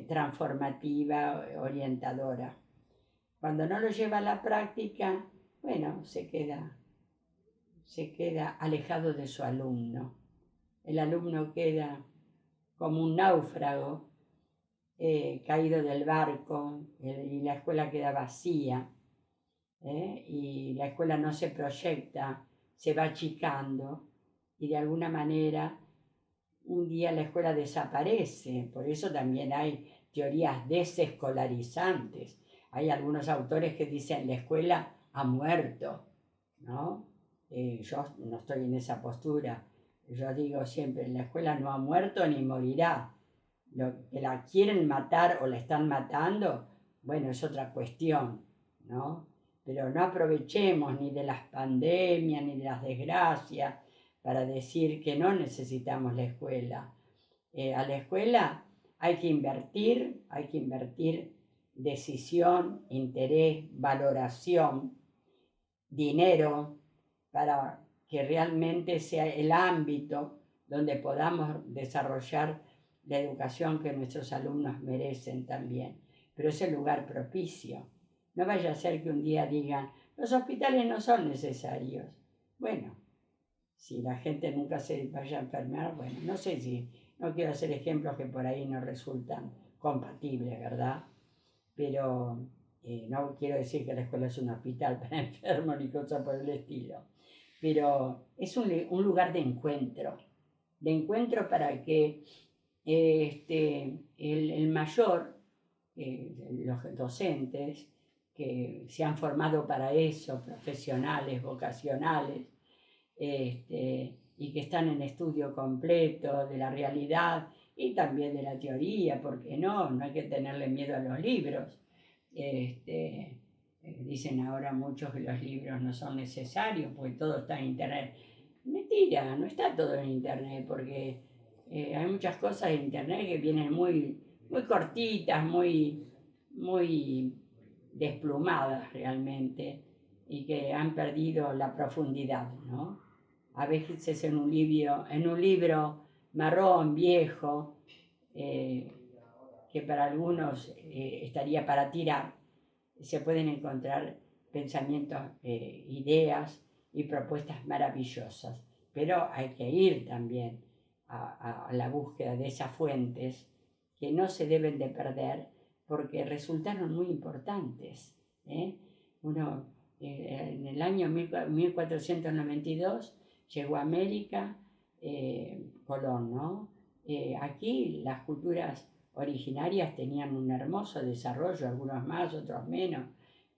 transformativa, orientadora. Cuando no lo lleva a la práctica, bueno, se queda alejado de su alumno. El alumno queda como un náufrago caído del barco, y la escuela queda vacía, y la escuela no se proyecta, se va achicando, y de alguna manera un día la escuela desaparece. Por eso también hay teorías desescolarizantes. Hay algunos autores que dicen la escuela ha muerto, ¿no? Yo no estoy en esa postura. yo digo siempre, la escuela no ha muerto ni morirá. Lo que la quieren matar o la están matando, bueno, es otra cuestión, ¿no? Pero no aprovechemos ni de las pandemias ni de las desgracias para decir que no necesitamos la escuela. A la escuela hay que invertir decisión, interés, valoración, dinero, para que realmente sea el ámbito donde podamos desarrollar la educación que nuestros alumnos merecen también. Pero es el lugar propicio. No vaya a ser que un día digan, los hospitales no son necesarios. Bueno, si la gente nunca se vaya a enfermar, bueno, no sé si, no quiero hacer ejemplos que por ahí no resultan compatibles, ¿verdad? Pero no quiero decir que la escuela es un hospital para enfermos ni cosa por el estilo. Pero es un lugar de encuentro para que el mayor, los docentes que se han formado para eso, profesionales, vocacionales, y que están en estudio completo de la realidad y también de la teoría, porque no hay que tenerle miedo a los libros. Dicen ahora muchos que los libros no son necesarios porque todo está en internet. Mentira, no está todo en internet, porque hay muchas cosas en internet que vienen muy, muy cortitas, muy desplumadas realmente, y que han perdido la profundidad, ¿no? A veces en un libro marrón, viejo, que para algunos estaría para tirar, se pueden encontrar pensamientos, ideas y propuestas maravillosas. Pero hay que ir también a la búsqueda de esas fuentes que no se deben de perder porque resultaron muy importantes. En el año 1492 llegó a América Colón, ¿no? Aquí las culturas originarias tenían un hermoso desarrollo, algunos más, otros menos,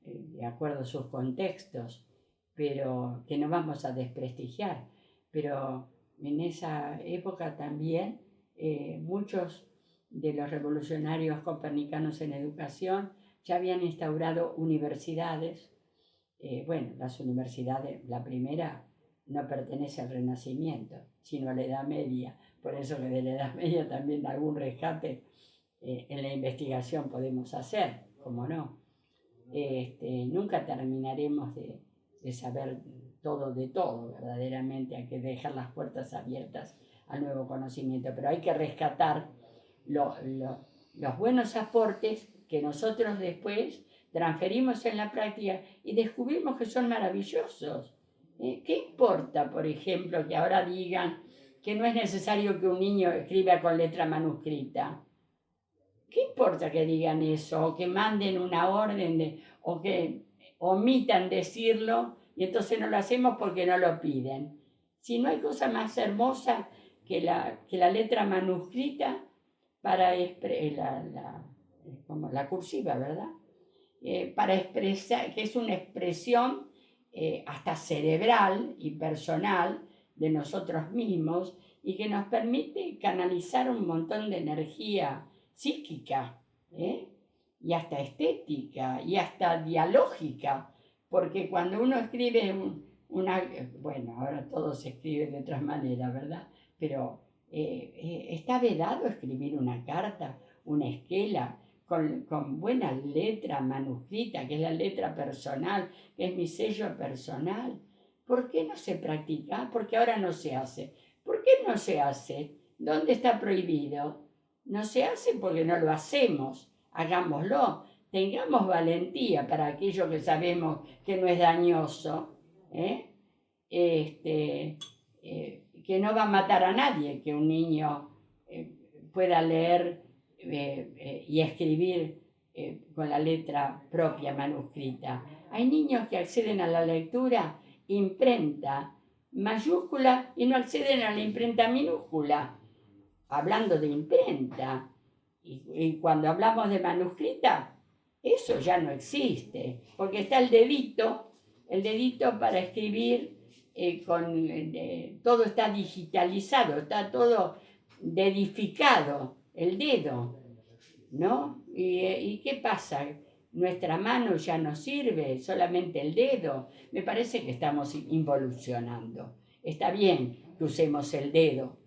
de acuerdo a sus contextos, pero que no vamos a desprestigiar. Pero en esa época también muchos de los revolucionarios copernicanos en educación ya habían instaurado universidades. Bueno, las universidades, la primera no pertenece al Renacimiento, sino a la Edad Media, por eso que de la Edad Media también algún rescate en la investigación podemos hacer, como no. Nunca terminaremos de saber todo de todo, verdaderamente hay que dejar las puertas abiertas al nuevo conocimiento, pero hay que rescatar los buenos aportes que nosotros después transferimos en la práctica y descubrimos que son maravillosos. ¿Qué importa, por ejemplo, que ahora digan que no es necesario que un niño escriba con letra manuscrita? ¿Qué importa que digan eso? O que manden una orden o que omitan decirlo y entonces no lo hacemos porque no lo piden. Si no hay cosa más hermosa que la letra manuscrita para como la cursiva, ¿verdad? Para expresar, que es una expresión hasta cerebral y personal de nosotros mismos y que nos permite canalizar un montón de energía psíquica, y hasta estética y hasta dialógica, porque cuando uno escribe bueno, ahora todo se escribe de otras maneras, ¿verdad? Pero está vedado escribir una carta, una esquela, con buena letra manuscrita, que es la letra personal, que es mi sello personal. ¿Por qué no se practica? Porque ahora no se hace. ¿Por qué no se hace? ¿Dónde está prohibido? No se hace porque no lo hacemos. Hagámoslo. Tengamos valentía para aquello que sabemos que no es dañoso. Que no va a matar a nadie que un niño pueda leer y escribir con la letra propia manuscrita. Hay niños que acceden a la lectura imprenta mayúscula y no acceden a la imprenta minúscula. Hablando de imprenta, y cuando hablamos de manuscrita, eso ya no existe, porque está el dedito para escribir todo está digitalizado, está todo dedificado, el dedo, ¿no? ¿Y qué pasa? Nuestra mano ya no sirve, solamente el dedo. Me parece que estamos involucionando. Está bien que usemos el dedo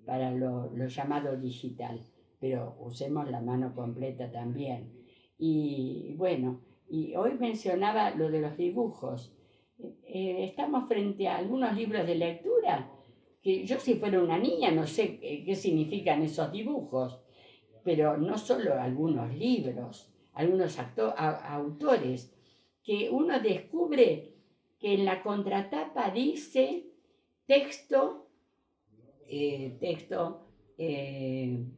para lo llamado digital, pero usemos la mano completa también. Y bueno, y hoy mencionaba lo de los dibujos. Estamos frente a algunos libros de lectura que yo, si fuera una niña, no sé qué significan esos dibujos, pero no solo algunos libros, algunos autores, que uno descubre que en la contratapa dice texto, en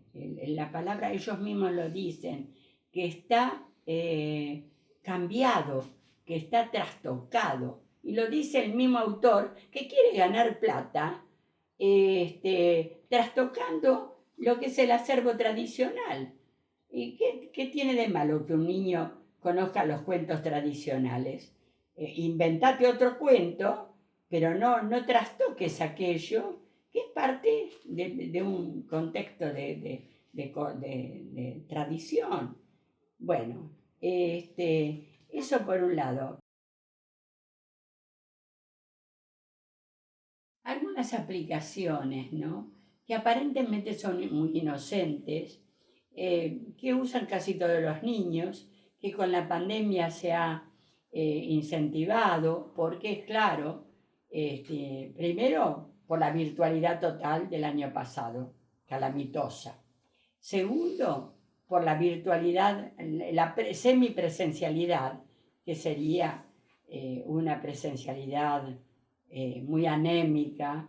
la palabra ellos mismos lo dicen, que está cambiado, que está trastocado. Y lo dice el mismo autor que quiere ganar plata trastocando lo que es el acervo tradicional. ¿Y qué tiene de malo que un niño conozca los cuentos tradicionales? Inventate otro cuento, pero no trastoques aquello que es parte de un contexto de tradición. Bueno, eso por un lado. Algunas aplicaciones, ¿no? Que aparentemente son muy inocentes, que usan casi todos los niños, que con la pandemia se ha incentivado, porque claro, primero por la virtualidad total del año pasado, calamitosa. Segundo, por la virtualidad, la semipresencialidad, que sería una presencialidad muy anémica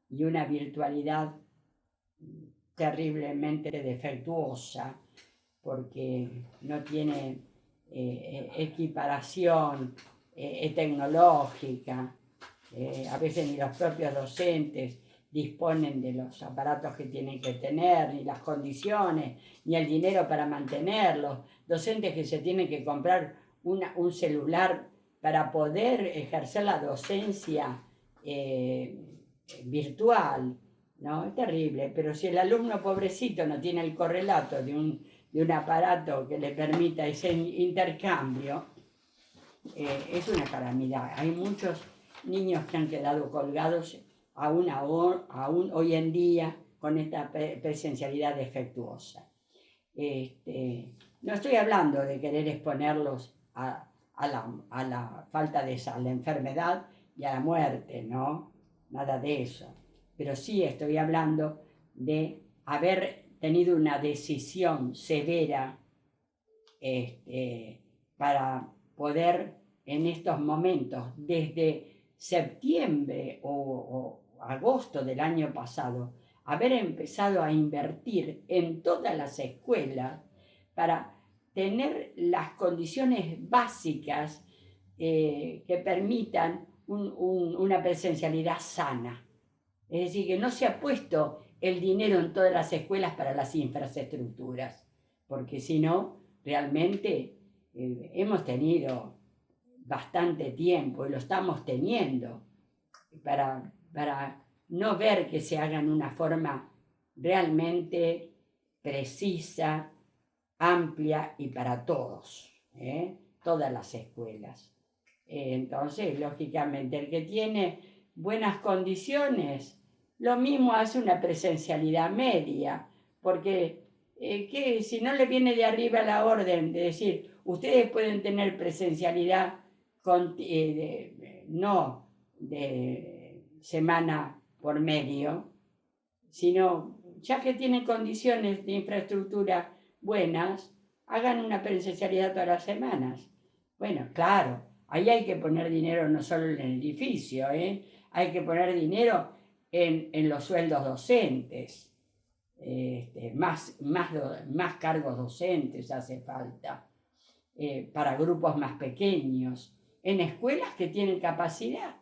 y una virtualidad terriblemente defectuosa, porque no tiene equiparación tecnológica. A veces ni los propios docentes disponen de los aparatos que tienen que tener, ni las condiciones, ni el dinero para mantenerlos. Docentes que se tienen que comprar un celular para poder ejercer la docencia virtual, ¿no? Es terrible, pero si el alumno pobrecito no tiene el correlato de un aparato que le permita ese intercambio, es una calamidad. Hay muchos niños que han quedado colgados aún hoy en día con esta presencialidad defectuosa. No estoy hablando de querer exponerlos a la falta de a la enfermedad y a la muerte, ¿no? Nada de eso. Pero sí estoy hablando de haber tenido una decisión severa para poder en estos momentos, desde septiembre o agosto del año pasado, haber empezado a invertir en todas las escuelas para tener las condiciones básicas que permitan una presencialidad sana. Es decir, que no se ha puesto el dinero en todas las escuelas para las infraestructuras, porque si no, realmente hemos tenido bastante tiempo y lo estamos teniendo para no ver que se haga en una forma realmente precisa, amplia y para todos, todas las escuelas. Entonces, lógicamente, el que tiene buenas condiciones, lo mismo hace una presencialidad media, porque que si no le viene de arriba la orden de decir, ustedes pueden tener presencialidad no de semana por medio, sino ya que tienen condiciones de infraestructura buenas, hagan una presencialidad todas las semanas. Bueno, claro, ahí hay que poner dinero no solo en el edificio, hay que poner dinero en los sueldos docentes, más cargos docentes hace falta, para grupos más pequeños, en escuelas que tienen capacidad,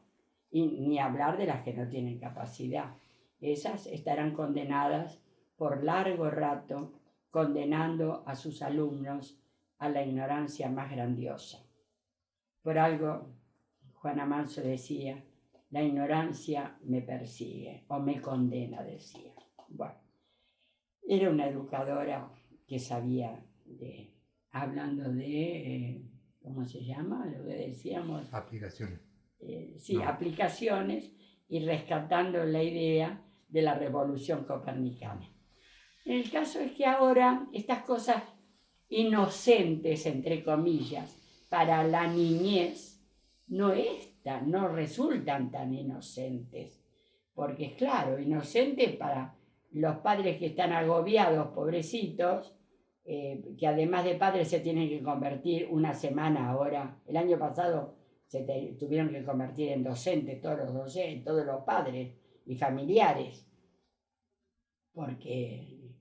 y ni hablar de las que no tienen capacidad. Esas estarán condenadas por largo rato, condenando a sus alumnos a la ignorancia más grandiosa. Por algo, Juana Manso decía, la ignorancia me persigue o me condena, decía. Bueno, era una educadora que sabía hablando de, ¿cómo se llama? Lo que decíamos. Aplicaciones. Sí, no. Aplicaciones, y rescatando la idea de la revolución copernicana. El caso es que ahora estas cosas inocentes, entre comillas, para la niñez, no resultan tan inocentes. Porque es claro, inocente para los padres que están agobiados, pobrecitos, que además de padres se tienen que convertir una semana ahora. El año pasado tuvieron que convertir en docentes todos los padres y familiares, porque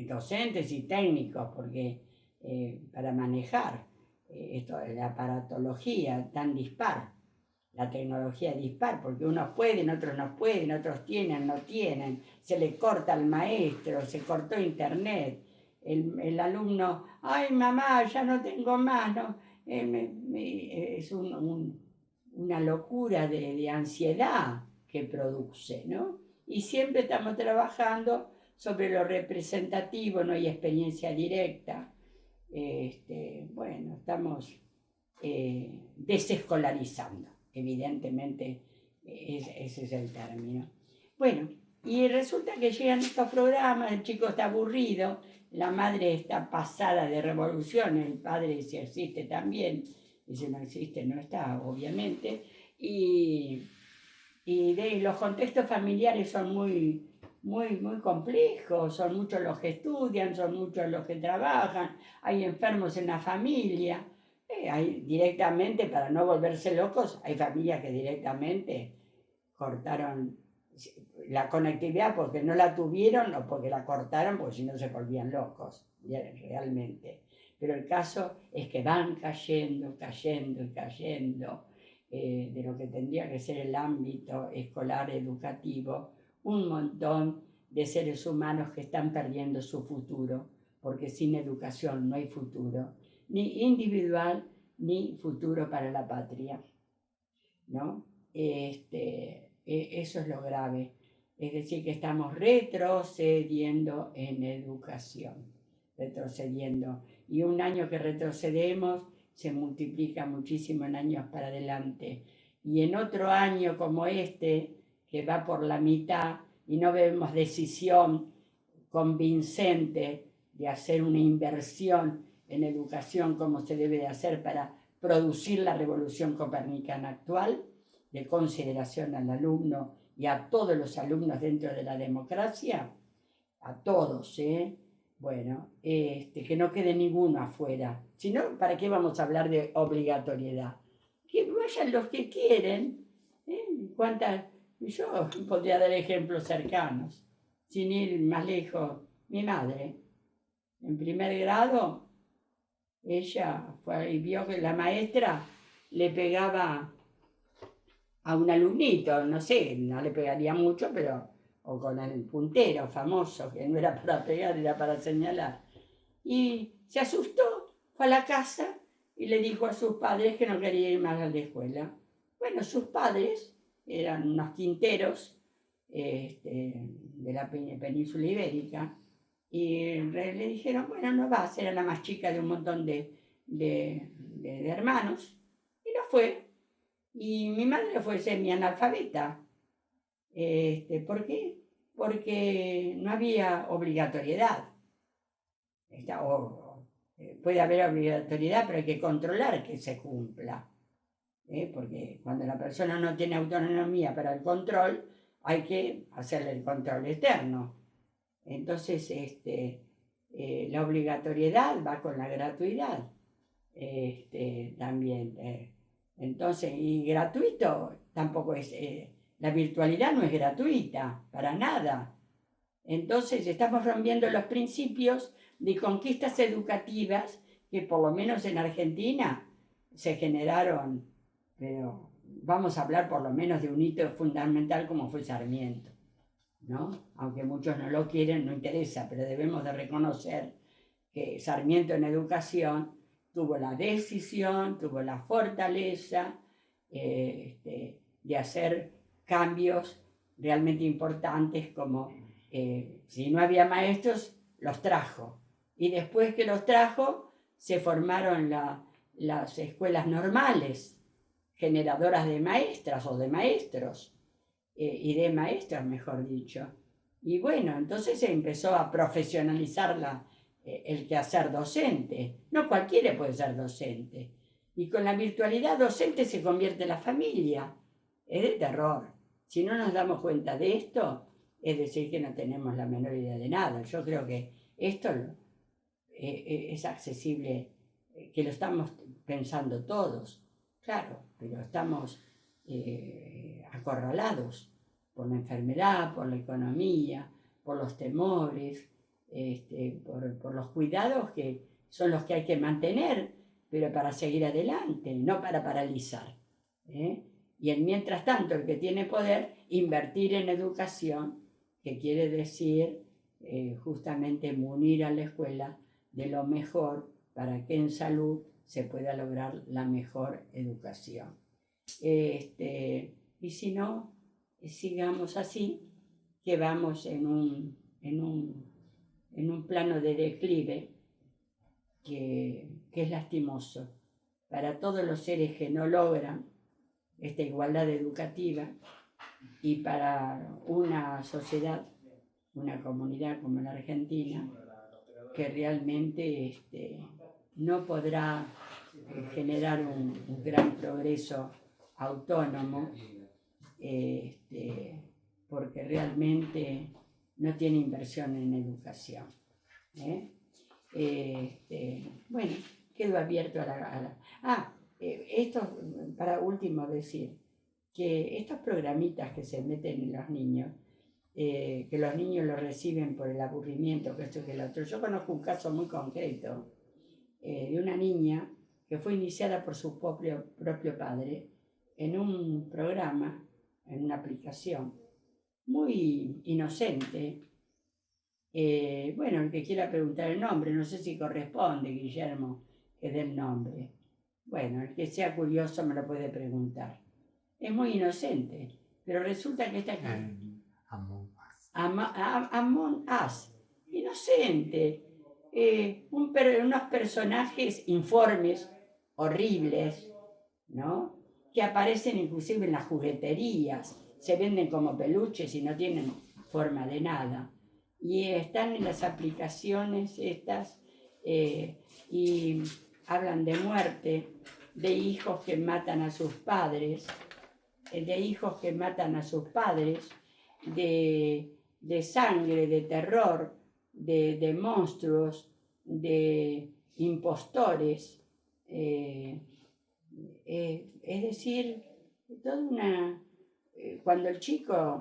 docentes y técnicos, porque para manejar la aparatología tan dispar, la tecnología dispar, porque unos pueden, otros no pueden, otros tienen, no tienen, se le corta al maestro, se cortó internet, el alumno, ay mamá, ya no tengo más, no, es una locura de ansiedad que produce, ¿no? Y siempre estamos trabajando sobre lo representativo, no hay experiencia directa. Bueno, estamos desescolarizando, evidentemente ese es el término. Bueno, y resulta que llegan estos programas, el chico está aburrido, la madre está pasada de revolución, el padre si existe también, y si no existe no está, obviamente, y los contextos familiares son muy complejos, son muchos los que estudian, son muchos los que trabajan, hay enfermos en la familia, hay directamente, para no volverse locos, hay familias que directamente cortaron la conectividad porque no la tuvieron o porque la cortaron porque si no se volvían locos, realmente. Pero el caso es que van cayendo de lo que tendría que ser el ámbito escolar, educativo, un montón de seres humanos que están perdiendo su futuro, porque sin educación no hay futuro, ni individual, ni futuro para la patria, ¿no? Eso es lo grave. Es decir, que estamos retrocediendo en educación, retrocediendo. Y un año que retrocedemos se multiplica muchísimo en años para adelante. Y en otro año como este, que va por la mitad y no vemos decisión convincente de hacer una inversión en educación como se debe de hacer para producir la revolución copernicana actual, de consideración al alumno y a todos los alumnos dentro de la democracia, a todos, bueno, que no quede ninguno afuera. Si no, ¿para qué vamos a hablar de obligatoriedad? Que vayan los que quieren. Yo podría dar ejemplos cercanos, sin ir más lejos. Mi madre, en primer grado, ella fue y vio que la maestra le pegaba a un alumnito, no sé, no le pegaría mucho, pero o con el puntero famoso, que no era para pegar, era para señalar. Y se asustó, fue a la casa y le dijo a sus padres que no quería ir más a la escuela. Bueno, sus padres eran unos quinteros de la península ibérica, y le dijeron, bueno, no vas, era la más chica de un montón de hermanos, y no fue. Y mi madre fue semi-analfabeta. ¿Por qué? Porque no había obligatoriedad. Puede haber obligatoriedad, pero hay que controlar que se cumpla. Porque cuando la persona no tiene autonomía para el control, hay que hacerle el control externo. Entonces, la obligatoriedad va con la gratuidad. También. Entonces, y gratuito tampoco es. La virtualidad no es gratuita, para nada. Entonces, estamos rompiendo los principios de conquistas educativas que por lo menos en Argentina se generaron, pero vamos a hablar por lo menos de un hito fundamental como fue Sarmiento, ¿no? Aunque muchos no lo quieren, no interesa, pero debemos de reconocer que Sarmiento en educación tuvo la decisión, tuvo la fortaleza de hacer cambios realmente importantes como si no había maestros, los trajo. Y después que los trajo, se formaron las escuelas normales, generadoras de maestras o de maestros, y de maestras, mejor dicho. Y bueno, entonces se empezó a profesionalizar el quehacer docente. No cualquiera puede ser docente. Y con la virtualidad docente se convierte en la familia. Es de terror. Si no nos damos cuenta de esto, es decir que no tenemos la menor idea de nada. Yo creo que esto es accesible, que lo estamos pensando todos, claro, pero estamos acorralados por la enfermedad, por la economía, por los temores, por los cuidados que son los que hay que mantener, pero para seguir adelante, no para paralizar. Y mientras tanto, el que tiene poder, invertir en educación, que quiere decir justamente munir a la escuela de lo mejor para que en salud se pueda lograr la mejor educación. Y si no, sigamos así, que vamos en un plano de declive que es lastimoso para todos los seres que no logran esta igualdad educativa y para una sociedad, una comunidad como la Argentina, que realmente no podrá generar un gran progreso autónomo, porque realmente no tiene inversión en educación. Bueno, quedo abierto a la... esto, para último decir, que estos programitas que se meten en los niños, que los niños lo reciben por el aburrimiento, que esto y que lo otro. Yo conozco un caso muy concreto de una niña que fue iniciada por su propio padre en un programa, en una aplicación, muy inocente. Bueno, el que quiera preguntar el nombre, no sé si corresponde, Guillermo, que dé el nombre. Bueno, el que sea curioso me lo puede preguntar. Es muy inocente, pero resulta que esta... Among Us, inocente, unos personajes informes, horribles, ¿no? Que aparecen inclusive en las jugueterías, se venden como peluches y no tienen forma de nada. Y están en las aplicaciones estas y hablan de muerte, de hijos que matan a sus padres, de sangre, de terror, de monstruos, de impostores. Es decir, cuando el chico,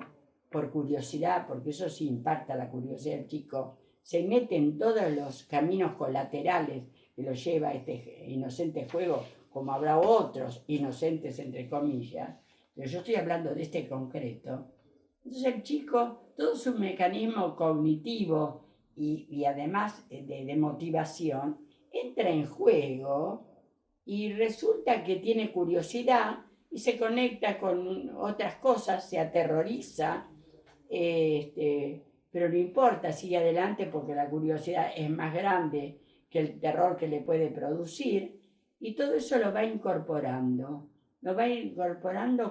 por curiosidad, porque eso sí impacta la curiosidad del chico, se mete en todos los caminos colaterales que lo lleva a este inocente juego, como habrá otros inocentes entre comillas, pero yo estoy hablando de este concreto. Entonces el chico, todo su mecanismo cognitivo y además de motivación, entra en juego y resulta que tiene curiosidad y se conecta con otras cosas, se aterroriza, pero no importa, sigue adelante porque la curiosidad es más grande que el terror que le puede producir, y todo eso lo va incorporando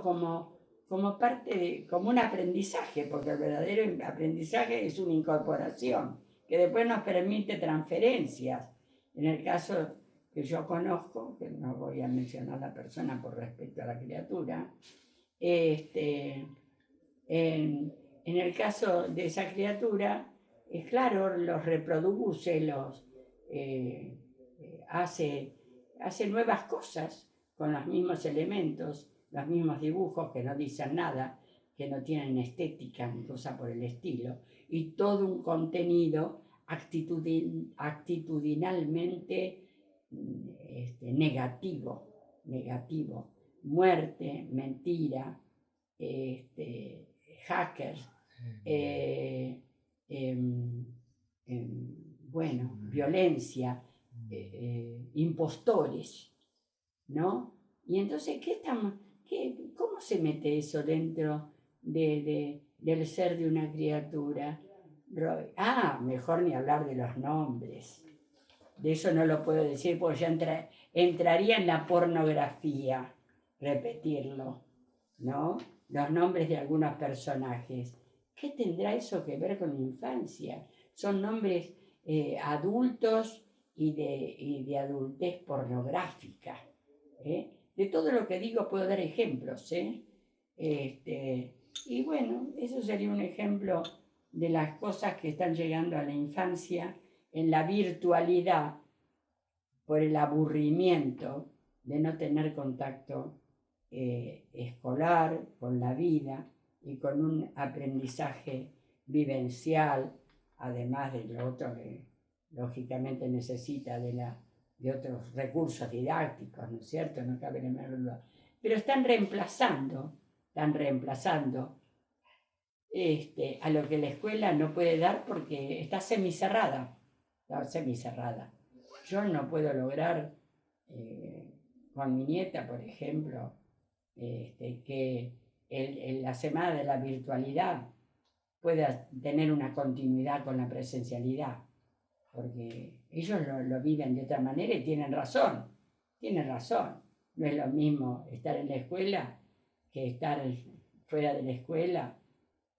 como parte como un aprendizaje, porque el verdadero aprendizaje es una incorporación que después nos permite transferencias. En el caso que yo conozco, que no voy a mencionar la persona por respeto a la criatura, en el caso de esa criatura, es claro, los reproduce, hace nuevas cosas con los mismos elementos, los mismos dibujos que no dicen nada, que no tienen estética ni cosa por el estilo, y todo un contenido actitudinalmente negativo, muerte, mentira, hackers, violencia, impostores, ¿no? Y entonces, ¿cómo se mete eso dentro del ser de una criatura. Mejor ni hablar de los nombres. De eso no lo puedo decir porque ya entraría en la pornografía repetirlo, ¿no? Los nombres de algunos personajes. ¿Qué tendrá eso que ver con la infancia? Son nombres adultos y de adultez pornográfica. De todo lo que digo puedo dar ejemplos. Y bueno, eso sería un ejemplo de las cosas que están llegando a la infancia en la virtualidad por el aburrimiento de no tener contacto escolar con la vida y con un aprendizaje vivencial, además de lo otro que lógicamente necesita de otros recursos didácticos, ¿no es cierto? No cabe la menor duda. Pero están reemplazando a lo que la escuela no puede dar porque está semicerrada. Yo no puedo lograr con mi nieta, por ejemplo, que la semana de la virtualidad pueda tener una continuidad con la presencialidad, porque ellos lo viven de otra manera y tienen razón. No es lo mismo estar en la escuela que estar fuera de la escuela,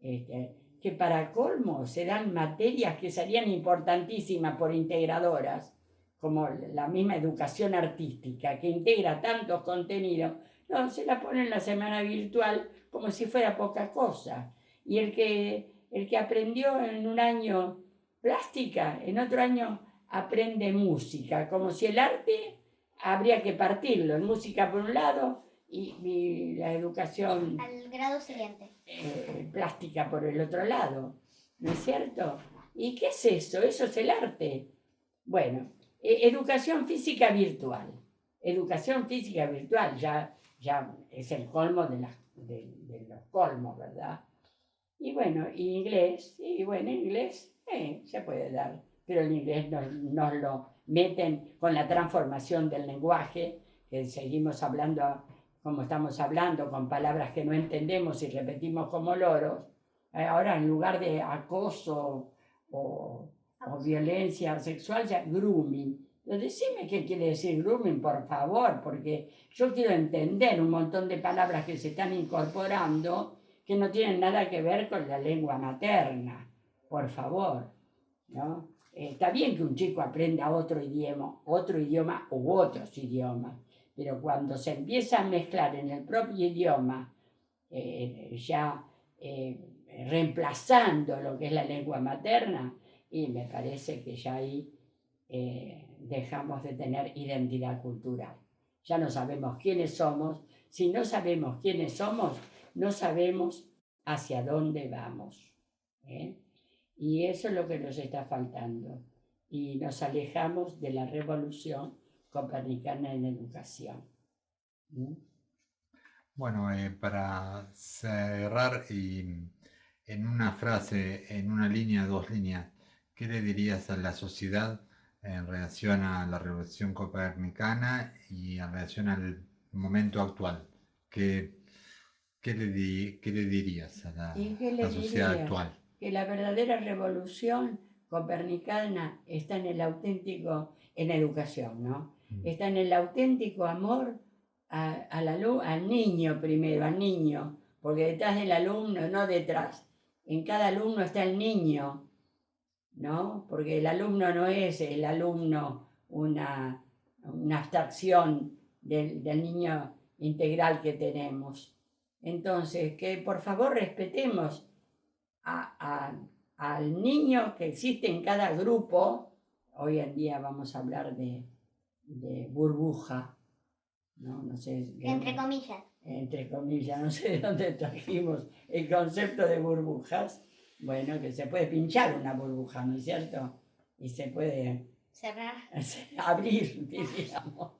que para colmo se dan materias que serían importantísimas por integradoras, como la misma educación artística, que integra tantos contenidos. No, se la pone en la semana virtual como si fuera poca cosa. Y el que aprendió en un año plástica, en otro año aprende música, como si el arte habría que partirlo, en música por un lado y la educación al grado siguiente, plástica por el otro lado, ¿no es cierto? ¿Y qué es eso? Eso es el arte. Bueno, educación física virtual, ya es el colmo de los colmos, ¿verdad? Y bueno, inglés se puede dar, pero el inglés nos lo meten con la transformación del lenguaje, que seguimos hablando como estamos hablando, con palabras que no entendemos y repetimos como loros. Ahora, en lugar de acoso o violencia sexual, ya grooming. Decime qué quiere decir grooming, por favor, porque yo quiero entender un montón de palabras que se están incorporando que no tienen nada que ver con la lengua materna, por favor, ¿no? Está bien que un chico aprenda otro idioma u otros idiomas, pero cuando se empieza a mezclar en el propio idioma, reemplazando lo que es la lengua materna, y me parece que ya ahí dejamos de tener identidad cultural. Ya no sabemos quiénes somos. Si no sabemos quiénes somos, no sabemos hacia dónde vamos. Y eso es lo que nos está faltando. Y nos alejamos de la revolución copernicana en educación. Bueno, para cerrar y en una frase, en una línea, dos líneas, ¿qué le dirías a la sociedad en relación a la revolución copernicana y en relación al momento actual? ¿Qué le dirías a la sociedad actual? Que la verdadera revolución copernicana está en el auténtico, en la educación, ¿no? Está en el auténtico amor al niño primero, al niño, porque detrás del alumno, no detrás, en cada alumno está el niño, ¿no? Porque el alumno no es el alumno una abstracción del niño integral que tenemos. Entonces, que por favor respetemos al niño que existe en cada grupo. Hoy en día vamos a hablar de burbuja, no sé. Entre comillas, no sé de dónde trajimos el concepto de burbujas. Bueno, que se puede pinchar una burbuja, ¿no es cierto? Y se puede cerrar, abrir, diríamos.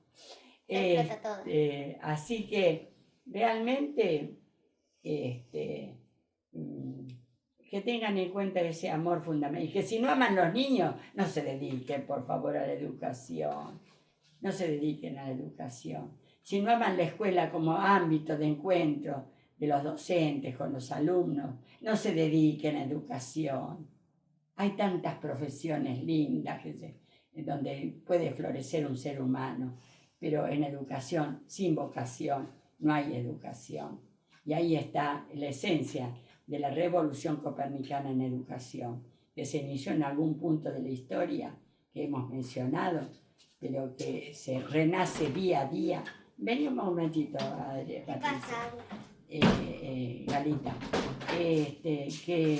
Así que realmente que tengan en cuenta ese amor fundamental. Y que si no aman los niños, no se dediquen, por favor, a la educación. No se dediquen a la educación. Si no aman la escuela como ámbito de encuentro, de los docentes con los alumnos, no se dediquen a educación. Hay tantas profesiones lindas donde puede florecer un ser humano, pero en educación, sin vocación, no hay educación. Y ahí está la esencia de la revolución copernicana en educación, que se inició en algún punto de la historia que hemos mencionado, pero que se renace día a día. Vení un momentito, ¿Qué pasa? Galita, que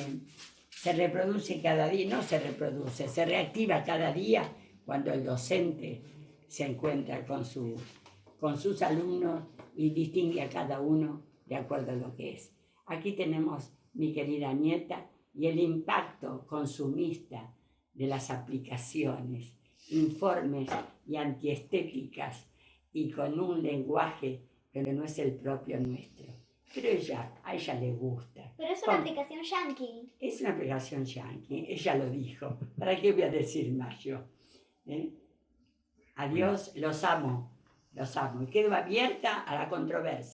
se reproduce cada día, no se reproduce, se reactiva cada día cuando el docente se encuentra con sus alumnos y distingue a cada uno de acuerdo a lo que es. Aquí tenemos mi querida nieta y el impacto consumista de las aplicaciones, informes y antiestéticas y con un lenguaje que no es el propio nuestro. Pero a ella le gusta. Pero es una aplicación yankee. Es una aplicación yankee, ella lo dijo. ¿Para qué voy a decir más yo? Adiós, los amo. Y quedo abierta a la controversia.